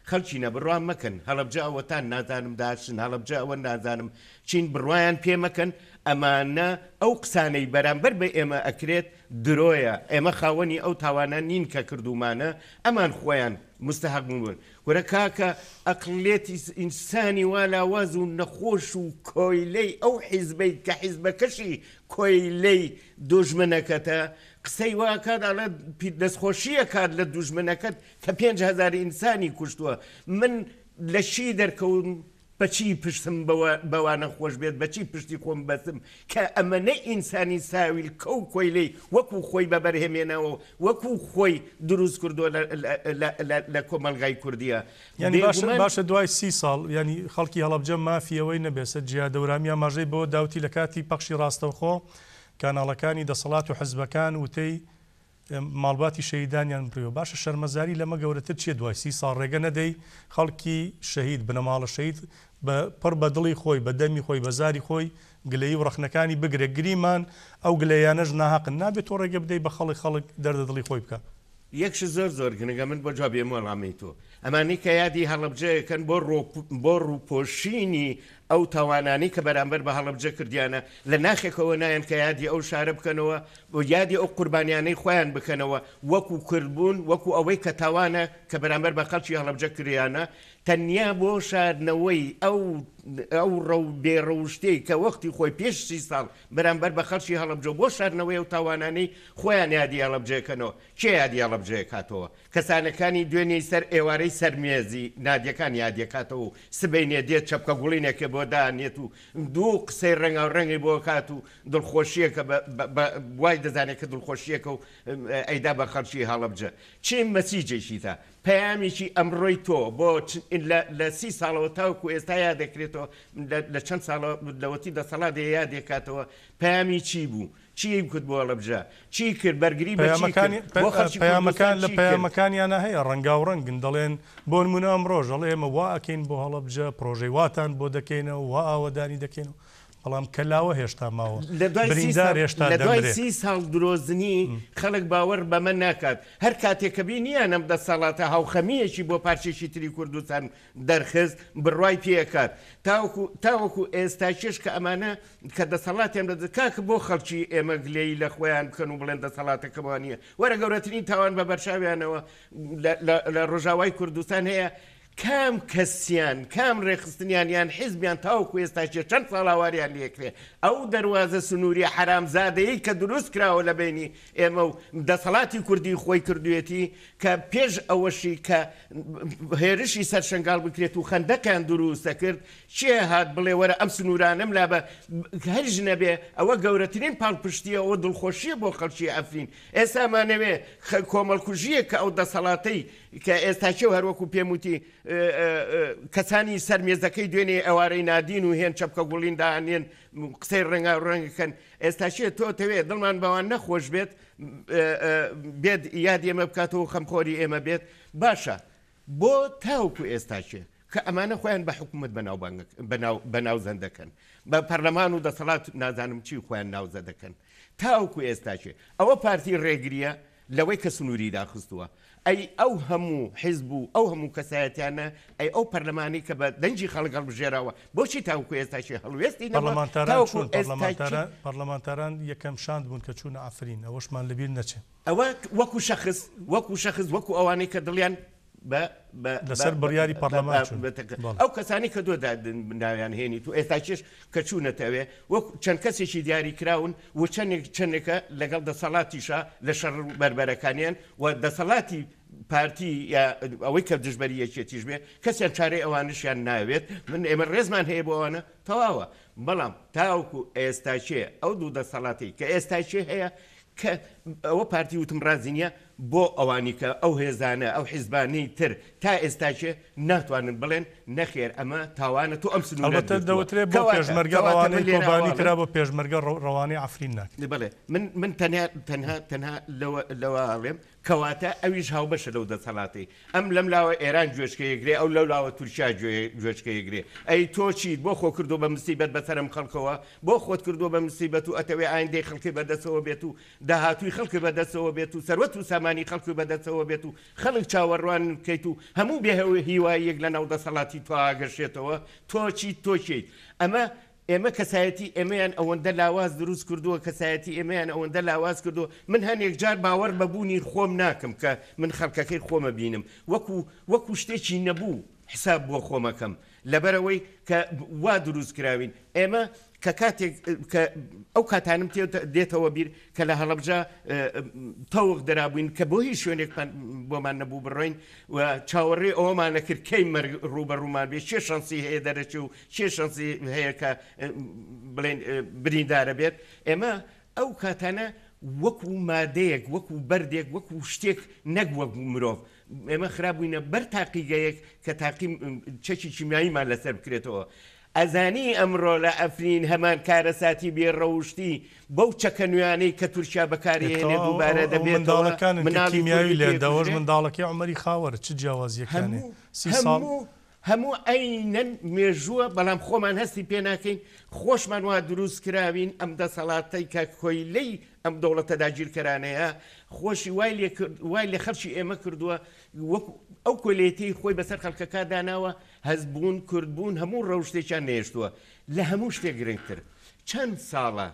خەڵکی نەبڕوان مەکەن هەڵەبجە ئەوەتان نازانم داشن هەڵەبجە ئەوە نازانم چین بڕوایان پێ مەکەن ئەمانە ئەو قسانەی بەرامبەر بە ئێمە ئەکرێت درۆیە ئێمە خاوەنی ئەو تاوانە نین کە کردومانە ئەمان خۆیان مستحق بوون وەرە کاکە ئەقلێتی ئینسانی وا لاواز و نەخۆش و کۆیلەی ئەو حیزبەی کە حیزبەکەشی کۆیلەی دوژمنەکەتە قسەی واکات ئەڵێ دەستخۆشیە کات لە دوژمنەکەت کە 5,000 ئینسانی کوشتووە من لە شی دەرکەوم بەچی پشتم بەوانە خۆش بێت بەچی پشتی خۆم بەسم کە ئەمەنە ئینسانی ساویل کەو کۆیلەی وەکو خۆی بەبەرهێمێنەوە وەکو خۆی دروست کردووە لە کۆمەلگای کوردیە یعنی باشە دوای 30 ساڵ ینی خەڵکی هەڵەبجە مافیەوەی نەبێسە جیهاد هەورامیان ماژەی بۆ داوتی لە کاتی پەخشی ڕاستەوخۆ کاناڵەکانی دەسەڵات و حزبەکان وتەی ماڵباتی شەهیدانیان بڕیەوە باشە شەرمەزاری لەمە گەورەتر چیە دوای 30 ساڵ ڕێگە نەدەی خەڵکی شەهید بنەماڵە شەهید پڕ بە دڵی خۆی بە دەمی خۆی بە زاری خۆی گلەیی و ڕەخنەکانی بگرێ گریمان ئەو گلەیانەش ناحەقن نابێت تۆ ڕێگە بدەی بە خەڵک دەردە دڵی خۆی بکە یەکش زۆر گنگە من بۆ جوابێ وەڵامی تۆ ئەمانی کە یادی هەڵەبجەیەکەن بۆ ڕووپۆشینی ئەو تاوانانی کە بەرامبەر بە هەڵەبجە کردیانە لە ناخێکەوە نایەن کە یادی ئەو شارە بکەنەوە و یادی ئەو قوربانیانەی خۆیان بکەنەوە وەکو کردبوون وەکو ئەوەی کە تاوانە کە بەرامبەر بە خەڵکی هەڵەبجە کریانە تەنیا بۆ شاردنەوەی ئەو ڕەو بێڕەوشتەی کە وەختی خۆی پێش 30 ساڵ بەرامبەر بە خەڵکی هەڵەبجە بۆ شاردنەوەی ئەو تاوانانەی خۆیان یادی هەڵەبجەکەنەوە کێ یادی هەڵەبجەیە کاتەوە کەسانەکانی دوێنێی سەر ئێوارەی سەرمێزی نادیەکان یادیەکاتەوە و سبەینێ دێت چەپکە گوڵینێکە بۆ دانێت و دوو قسەی ڕەنگی بۆ کات و دڵخۆشیەکە وای دەزانێت کە دڵخۆشیەکە و ئەیدا بە خەڵکی هەڵەبجە چی مەسیجێکی تا پەیامیکی ئەمڕۆی تۆ بۆ لە 30 ساڵەوە تاوکو ئێستا یادەکرێتەوە لە چەند ساڵە لەوەتی دەسەڵات یادێکاتەوە پەیامی چی بوو چی کرد بۆ هەڵەبجە چی کرد بەرگری پەیامەکان لە پەیامەکانیانە هەیە ڕەنگا و ڕەنگن دەڵێن بۆ نمونە ئەمڕۆژ ئەڵێ ئێمە وا ئەکەین بۆ هەڵەبجە پرۆژەی واتان بۆ دەکەینەوە وا ئاوەدانی دەکەینەوە بەڵام کەلاوە هێشتا ماوە بریندار هێشتا لە دوای 30 ساڵ درۆزنی خەڵک باوەڕ بەمە ناکات هەر کاتێککە بینیان ئەم دەسەڵاتە هاوخەمیەکی بۆ پارچێکی تری کوردستان دەرخست بڕوای پێکات تاوەکو ئێستاکێش کە ئەمانە کە دەسەڵاتیان دەدە کاکە بۆ خەڵکی ئێمە گلەی لە خۆیان بکەن و بڵێن دەسەڵاتەکەمانە وەرە گەورەترین تاوان بە بەرچاویانەوە لە ڕۆژاوای کوردستان هەیە کام کەسیان کام ڕێخستنیان یان حیزبیان تاوەکو ئێستاکێ چەند ساڵاواریان لێکرێ ئەو دەواازە سنووری حرامزادەیە کە دروست کراوە لە بینی ئێمە و دەسەڵاتی کوردی خۆی کردوێتی کە پێش ئەوەشی کە هێرشی سەر شنگال بکرێت و خەندەکان دروستە کرد چێ هات بڵێ وەرە ئەم سنوورانم لا بە هەرژ نەبێ ئەوە گەورەترین پاڵپشتیە ئەوە دڵخۆشیە بۆ خەڵکی ئەفرین ئێستامانەوێ کۆمەڵکوژیە کە ئەو دەسەڵاتەی کە ئێستاچێ هەروەکو پێم وتی کەسانی سەرمێزەکەی دوێنێ ئەوارەی نادین و هێن چەپکە گوڵین داهێن قسەی ڕەنگا ڕەنگەکەن ئێستاچێ تۆ تەوێت دڵمان بەوان نەخۆش بێت بێت یاد ئێمە بکاتەوە خەمخۆری ئێمە بێت باشە بۆ تاوکو ئێستاچێ کە ئەمانە خۆیان بە حکوومەت بەناوزەن دەکەن بە پەرلەمان و دەسەڵات نازانم چی خۆیان ناوزە دەکەن تاوکو ئێستاچێ ئەوە پارتی ڕێگریە لەوەی کە سنووری داخستووە ئەی ئەو هەموو حیزب و ئەو هەموو کەسایەتیانە ئەی ئەو پەرلەمانی کە بە دەنجی خەڵک هەڵبژێراوە بۆچی تاوکو ئێستاچێ هەڵوێستی پەرلەمانتاران یەکەم شاند بوون کە چوونە ئەفرین ئەوەشمان لەبیر نەچێت ئەوە وەکو شەخص وەکو ئەوانەی کە دڵیان لەسەر بڕیاری پەرلەمان ئەو کەسانی کە دۆ ناویان هێنی تو ئێستاچێش کە چوونەتەوێ وەک چەند کەسێکی دیاری کراون و چەندێکە لەگەڵ دەسەڵاتیشە لە شەڕ بربەرەکانیان و دەسەڵاتی پارتی ئەوەی کە دژبەری یەکێتیش بێ کەسیان چارەی ئەوانشیان ناوێت من ئێمە ڕێزمان هەیە بۆ ئەوانە تەواوە بەڵام تاوکو ئێستاچێ ئەو دوو دەسەڵاتی کە ئێستاچێ هەیە کە ئەوە پارتی وتم ڕازینە بۆ ئەوانی کە ئەو هێزانە ئەو حیزبانەی تر تا ئێستاچێ ناتوانن بڵێن نەخێر ئەمە تاوانە تو ئەم سنوورەت دەوترێت بۆ پێشمەرگە ڕەوانەی کۆبانی کرا بۆ پێشمەرگە ڕەوانەی ئەفرین ناکرێت بڵێ من تەنها لەوە ئەڵێم کەواتە ئەویش هاوبەشە لەو دەسەڵاتی ئەم لەم لاوە ئێران گوێچکەیەگرێ ئەو لەو لاوە تورکیا گوێچکەیەگرێ ئەی تۆ چیت بۆ خۆ کردو بە مسیبەت بەسەرم خەڵکەوە بۆ خۆت کردو بە مسیبەت و ئەتەوێ ئایندەی خەڵکی بەدەستەوە بێت و داهاتووی خەڵکی بەدەستەوە بێت و سەروەت و سامانی خەڵکی بەدەستەوە بێت و خەڵک چاوەڕوان بکەیت و هەموو بێهەوە هیواییەک لە ناو دەسەڵاتی تۆ ئاگەشێتەوە تۆ چیت تۆ چیت ئێمە کەسایەتی ئێمەیان ئەوەندە لاواز دروست کردووە کەسایەتی ئێمەیان ئەوەندە لاواز کردووە من هەنێک جار باوەڕ بەبوونی خۆم ناکەم کە من خەڵکەکەی خۆمە بینم وەکو شتێکی نەبوو حساب بۆ خۆمەکەم لەبەرەوەی کە وا دروست کراوین ئێمە کە کاتێک ئەو کاتانم دێتەوە بیر کە لە هەڵەبجە تەوق دەرابووین کە بۆ هیچ شوێنێک بۆمان نەبوو بڕۆین و چاوەڕێ ئەوەمانە کرد کەی ڕوبەڕوومان بێت چێ شانسی هەیە دەرەچێ و چێ شانسی هەیە کە بڵێن بریندارە بێت ئێمە ئەو کاتانە وەکو مادەیەک وەکو بەردێک وەکو شتێک نەک وەکو مرۆڤ ئێمە خراپبووینە بەر تاقیگەیەک کە تاقیم چەکی کیمیاییمان لەسەر بکرێتەوە ئەزانی ئەمڕۆ لە ئەفرین هەمان کارەساتی بێڕەوشتی بەو چەکە نوێیانەی کە تورکیا بەکارهێنێ دووبارە دەبێتەوە کیمیاوی لێدەوەش منداڵەکەی عومەری خاوەرە چ جیاوازیەکانی هەموو ئەینەن مێژووە بەڵام خۆمان هەستی پێ ناکەین خۆشمان وا دروست کراوین ئەم دەسەڵاتەی کە کۆیلەی ئەم دەوڵەتە داگیرکەرانەیە خۆشی وای لێ خەرچی ئێمە کردووە ئەو کۆلێتی خۆی بەسەر خەڵکەکە داناوە هەزبوون کوردبوون هەموو ڕەوشتێکیان نێشتووە لە هەموو شتێک گرنگتر چەند ساڵە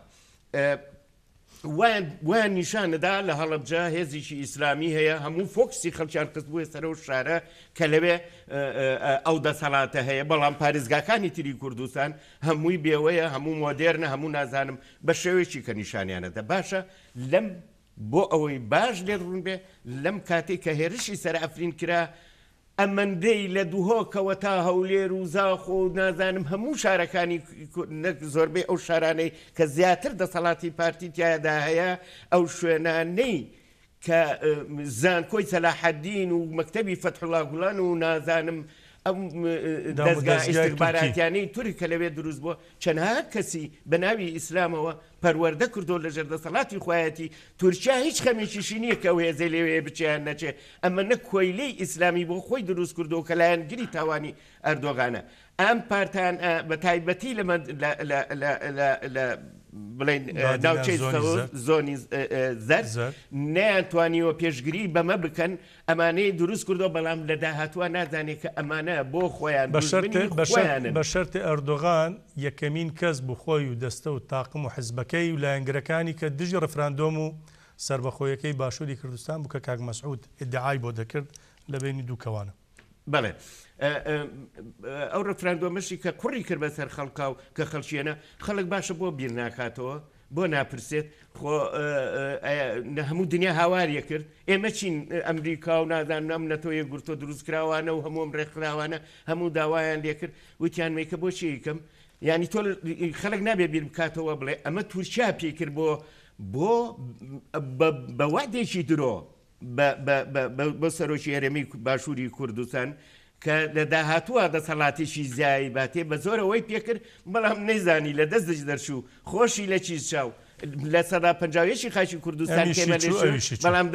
وایان نیشانەدا لە هەڵەبجە هێزیشی ئیسلامی هەیە هەموو فۆکسی خەڵکیان قست بووە سەرە و شارە کە لەوێ ئەو دەسەڵاتە هەیە بەڵام پارێزگاکانی تری کوردستان هەمووی بێوەیە هەموو مۆدێرنە هەموو نازانم بە شێوەیەکی کە نیشانیانەدا باشە لەم بۆ ئەوەی باش لێ ڕوون بێ لەم کاتێک کە هێرشی سەر ئەفرین کرا ئەمەندەی لە دووهۆکەوە تا هەولێر و زاخۆ و نازانم هەموو شارەکانی زۆربەی ئەو شارانەی کە زیاتر دەسەڵاتی پارتی تایەدا هەیە ئەو شوێنانەی کە زانکۆی سەلاحەدین و مەکتەبی فەتحوڵا گوڵان و نازانم ئەم دەستگای ئیستیخباراتیانەی توری کە لەوێ دروست بووە چەندها کەسی بە ناوی ئیسلامەوە پەروەردە کردو لە ژێردەسەڵاتی خۆیەتی تورکیا هیچ خەمێکیشی نییە کە ئەو هێزەی لەوێ بچیان نەچێ ئەمە نە کۆیلەی ئیسلامی بۆ خۆی دروست کردو کە لایەنگری تاوانی ئەردۆغانە ئەم پارتان بە تایبەتی لە بڵێن ناوچەی زۆنی زەرد نەیانتوانیوە پێشگیری بەمە بکەن ئەمانەی دروست کردو بەڵام لە داهاتوە نازانێت کە ئەمانە بۆ خۆیان بە شەرتی ئەردۆغان یەکەمین کەس بوو خۆی و دەستە و تاقم و حزبەکەی و لایەنگرەکانی کە دژی ڕفراندۆم و سربەخۆیەکەی باشووری کوردستان بوو کە کاک مەسعود ئیدعای بۆ دەکرد لە بینی دوو کەوانە بەڵێ ئەو ڕفراندۆمەشی کە کوڕی کرد بەسەر خەڵکا و کە خەڵکیێنە خەڵک باشە بۆ بیر ناکاتەوە بۆ ناپرسێت خۆ هەموو دنیا هاواریە کرد ئێمە چین ئەمریکا و نازانم ئەم نەتۆیە گورتۆ دروستکراوانە و هەموو ڕێکخراوانە هەموو داوایان لێ کرد وتیان میکە بۆ چی یکەم یعنی تۆ خەڵک نابێ بیر بکاتەوە بڵێ ئەمە تورکیا پێی کرد بۆ بەوادێکی درۆ بە سەرۆکی هەرێمی باشووری کوردستان کە لە داهاتووە دەسەڵاتێکی زیایی باتێ بە زۆرەوەی پێکرد بەڵام نەیزانی لە دەست دەرچوو خۆشی لە چیز چاو لە سەدا پەنجاویەکی خاچی کوردستان بەڵام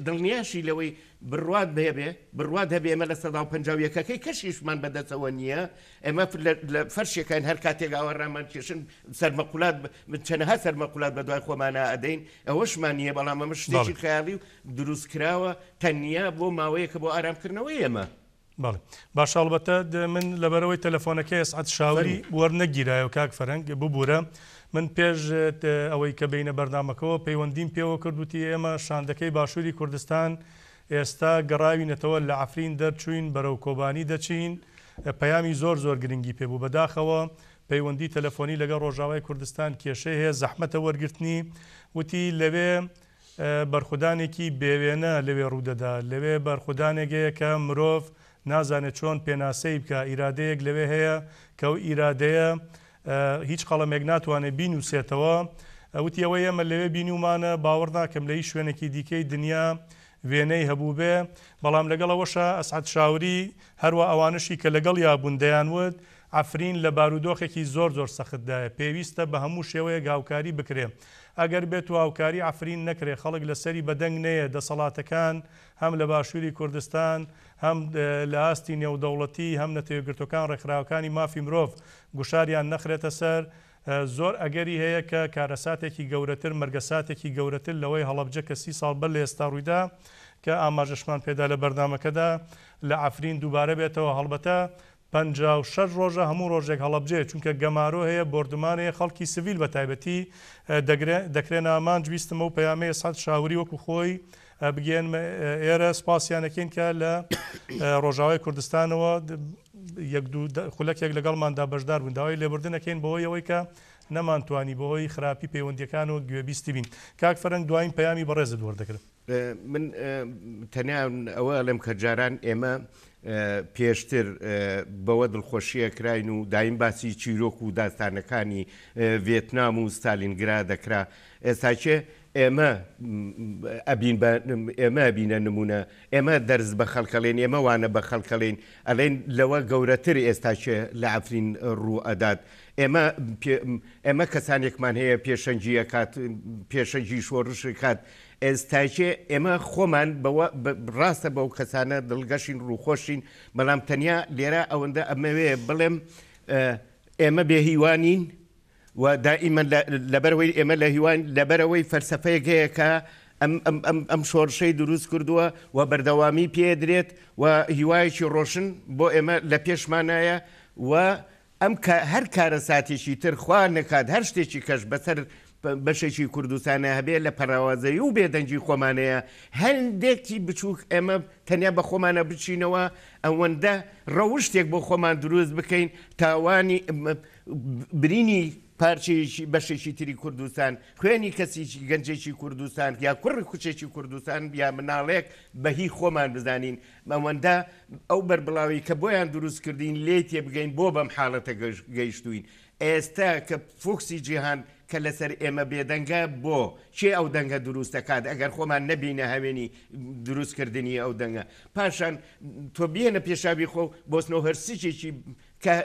دڵنیاشی لەوەی بڕوات هەبێ ئێمە لە سەدا و پەنجاویەکەکەی کەشیشمان بەدەستەوە نییە ئێمە لە فەرشێکان هەر کاتێک ئاوەڕامان کێشن سەرمەقولات چەنەها سەرمەقولات بە دوای خۆمانە ئەدەین ئەوەشمان نییە بەڵام ئەمە شتێکی خەیاڵی و دروستکراوە تەنیا بۆ ماوەیەکە بۆ ئارامکردنەوەی ئێمە باڵێ باش ئەڵبەتە من لەبەرەوەی تەلەفۆنەکەی ئەسعەد شاوری وەرنەگیرایە و کاک فەرهەنگ ببوورە من پێش ئەوەی کە بینە بەردامەکەەوە پەیوەندیم پێوە کردوتی ئێمە شاندەکەی باشووری کوردستان ئێستا گەڕاوینەتەوە لە عەفرین دەرچوین بەرەو کۆبانی دەچین پەیامی زۆر گرنگی پێبوو بەداخەوە پەیوەندی تەلەفۆنی لەگەڵ ڕۆژاوای کوردستان کێشەی هەیە زەحمەتە وەرگرتنی وتی لەوێ بەرخودانێکی بێوێنە لەوێ ڕوودەدا لەوێ بەرخودانێکەیە کە مرۆڤ نازانێت چۆن پێناسەی بکە ئیرادەیەک لەوێ هەیە کە ئەو ئیرادەیە هیچ قەڵەمێک ناتوانێت بینوسێتەوە وتی ئەوەی ئێمە لەوێ بینومانە باوەڕ ناکەم لە هیچ شوێنێکی دیکەی دنیا وێنەی هەبوو بێ بەڵام لەگەڵەوەشە ئەسعەد شاوری هەروە ئەوانشی کە لەگەڵ یابوون دەیانوت عەفرین لە بارودۆخێکی زۆر سەختدایە پێویستە بە هەموو شێوەیەک هاوکاری بکرێ ئەگەر بێت و هاوکاری عەفرین نەکرێ خەڵک لەسەری بەدەنگ نەیە دەسەڵاتەکان هەم لە باشووری کوردستان هەم لە ئاستی نێودەوڵەتی هەم نەتەوەگرتوەکان ڕێکخراوەکانی مافی مرۆڤ گوشاریان نەخرێتە سەر زۆر ئەگەری هەیە کە کارەساتێکی گەورەتر مەرگەساتێکی گەورەتر لەوەی هەڵەبجە کە 30 ساڵ بەر لە ئێستا ڕوویدا کە ئاماژەشمان پێدا لە بەردامەکەدا لە عەفرین دووبارە بێتەوە هەڵبەتە 56 ڕۆژە هەموو ڕۆژێک هەڵەبجێ چونکە گەمارۆ هەیە بردومانەیە خەڵکی سڤیل بە تایبەتی دەکرێن ئامان جویستمە و پەیامەیە سەد شاوری وەکو خۆی بگەێن ئێرە سپاسیانەکەین کە لە ڕۆژاوای کوردستانەوە خولەکێک لەگەڵماندا بەشدار بوون داوای لێبوردنەکەین بەهۆی ئەوەی کە نەمانتوانی بەهۆی خراپی پەیوەندیەکان و گوێبیستی بین کاک فەرهەنگ دوایین پەیامی بەڕێزت وەردەگرم من تەنیا ئەوە لەم کە جاران ئێمە پێشتر بەوە دڵخۆشیە کراین و دایم باسی چیرۆک و داستانەکانی ڤێتنام و ستالینگرا دەکرا ئێستاچێ ئێمە بینە نمونە ئێمە دەرز بە خەڵکەڵێن ئێمە وانە بە خەڵکەڵێن ئەلێن لەوە گەورەتر ئێستاچێ لە عەفرین ڕوو ئەدات ئێمە کەسانێکمان هەیە پێشەنجی شۆڕش کات ئێستاچێ ئێمە خۆمان ڕاستە بەو کەسانە دڵگەشین ڕووخۆشین بەڵام تەنیا لێرە ئەوەندە ئەمەوێ بڵێم ئێمە بێهیوانین و دائیمەن لەبەرەوەی ئێمە لە هیوان لەبەرەوەی فەلسەفەیەک هەیە کە ئەم شۆڕشەی دروست کردووە و بەردەوامی پێدرێت و هیوایەکی ڕۆشن بۆ ئێمە لە پێشمانایە و ئەم هەر کارە ساتێکی تر خوا نەکات هەر شتێکی کەش بەسەر بەشێکی کوردستانە هەبێ لە پەراوازەی و بێدەنجی خۆمانەیە هەندێکی بچووک ئێمە تەنیا بە خۆمانە بچینەوە ئەوەندە ڕەوشتێک بۆ خۆمان دروست بکەین تاوانی برینی پارچێکی بەشێکی تری کوردستان خوێنی کەسیی گەنجێکی کوردستان یا کوڕی کوچێکی کوردستان یا مناڵێک بەهی خۆمان بزانین ئەوەندە ئەو بەربڵاوی کە بۆیان دروست کردین لێ تێ بگەین بۆ بەم حاڵەتە گەیشتوین ئێستا کە فۆکسی جیهان کە لەسەر ئێمە بێدەنگە بۆ چێ ئەو دەنگە دروست دەکات ئەگەر خۆمان نەبینە هەوێنی دروستکردنی ئەو دەنگە پاشان تۆ بێنە پێشاوی خۆ بۆستنەوە هەرسیێکی کە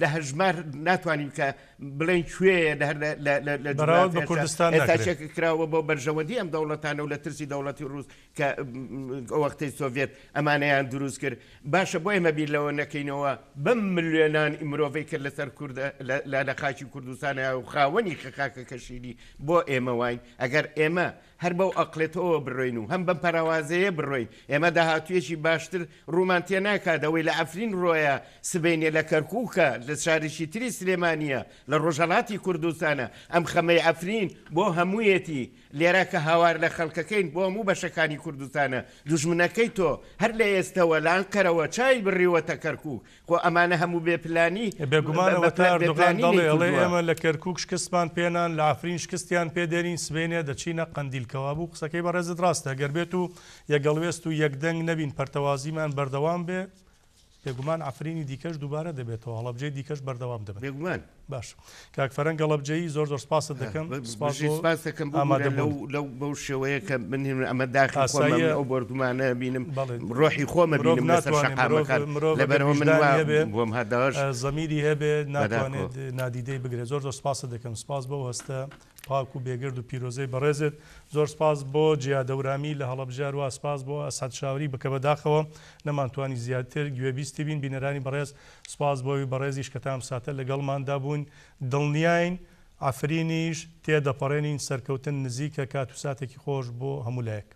لە هەژمار ناتوانین کە بڵێن کوێیە لە کوردستان کراوە بۆ بەرژەوەندی ئەم دەوڵەتانە و لە ترسی دەوڵەتی ڕووس کە وەختەی سۆڤێت ئەمانەیان دروست کرد باشە بۆ ئێمە بیر لەوە نەکەینەوە بەم ملیۆنان مرۆڤی کرد لەسەر لە خاکی کوردستانە و خاوەنی خاکە کەشیری بۆ ئێمە واین ئەگەر ئێمە هەر بەو ئەقلێتەوە بڕۆین و هەم بەم پەراوازەیە بڕۆین ئێمە داهاتوێکی باشتر ڕوومانتیە ناکاتەوەی لە عەفرین ڕۆیە سبینێ لە کەرکووکە لە شارێکی تری سلێمانیە لە ڕۆژهەڵاتی کوردستانە ئەم خەمەی عەفرین بۆ هەموویەتی لێرە کە هاوار لە خەڵکەکەین بۆ هەموو بەشەکانی کوردستانە دوژمنەکەی تۆ هەر لە ئێستەوە لانکەرەوە چای بڕیوەتە کەرکووک خۆ ئەمانە هەموو بێپلانی بێگومانەوە تا ئەردۆغان دەڵێ ئێمە لە کەرکووک شکستمان پێنان لە عەفرین شکستیان پێدێنین سبێنێ دەچینە قەندیلکەوە بوو قسەکەی بەڕێزت ڕاستە گەر بێت و یەگەڵوێست و یەکدەنگ نەبین پەرتەوازیمان بەردەوام بێ بێگومان عەفرینی دیکەش دووبارە دەبێتەوە هەڵەبجەی دیکەش بەردەوام دەبێت بێگومان باش کاک فەرهەنگ هەڵەبجەیی زۆر زۆر سپاست دەکەم سپاس دەکەم لەو بەو شێوەیە کە من ئەمە داخی خۆمە ئەو بردومانە بینم ڕۆحی خۆمە بینم لەسەر شەقامەکان لەبەرەوە من بۆم هەداش زەمیری هەبێ ناتوانێت نادیدەی بگرێت زۆر زۆر سپاس دەکەم سپاس بۆ هەستە پاک و بێگرد و پیرۆزەی بەڕێزت زۆر سپاس بۆ جیاد هەورامی لە هەڵەبجە و سپاس بۆ ئەسعەد شاوری بکە بەداخەوە نەمانتوانی زیاتر گوێبیستی بین بینەرانی بەڕێز سپاس بۆی بەڕێزیش کە تام ساتە لەگەڵماندا بوون دڵنیاین عەفرینیش تێدەپەڕێنین سەرکەوتن نزیکە کات و ساتێکی خۆش بۆ هەموو لایەک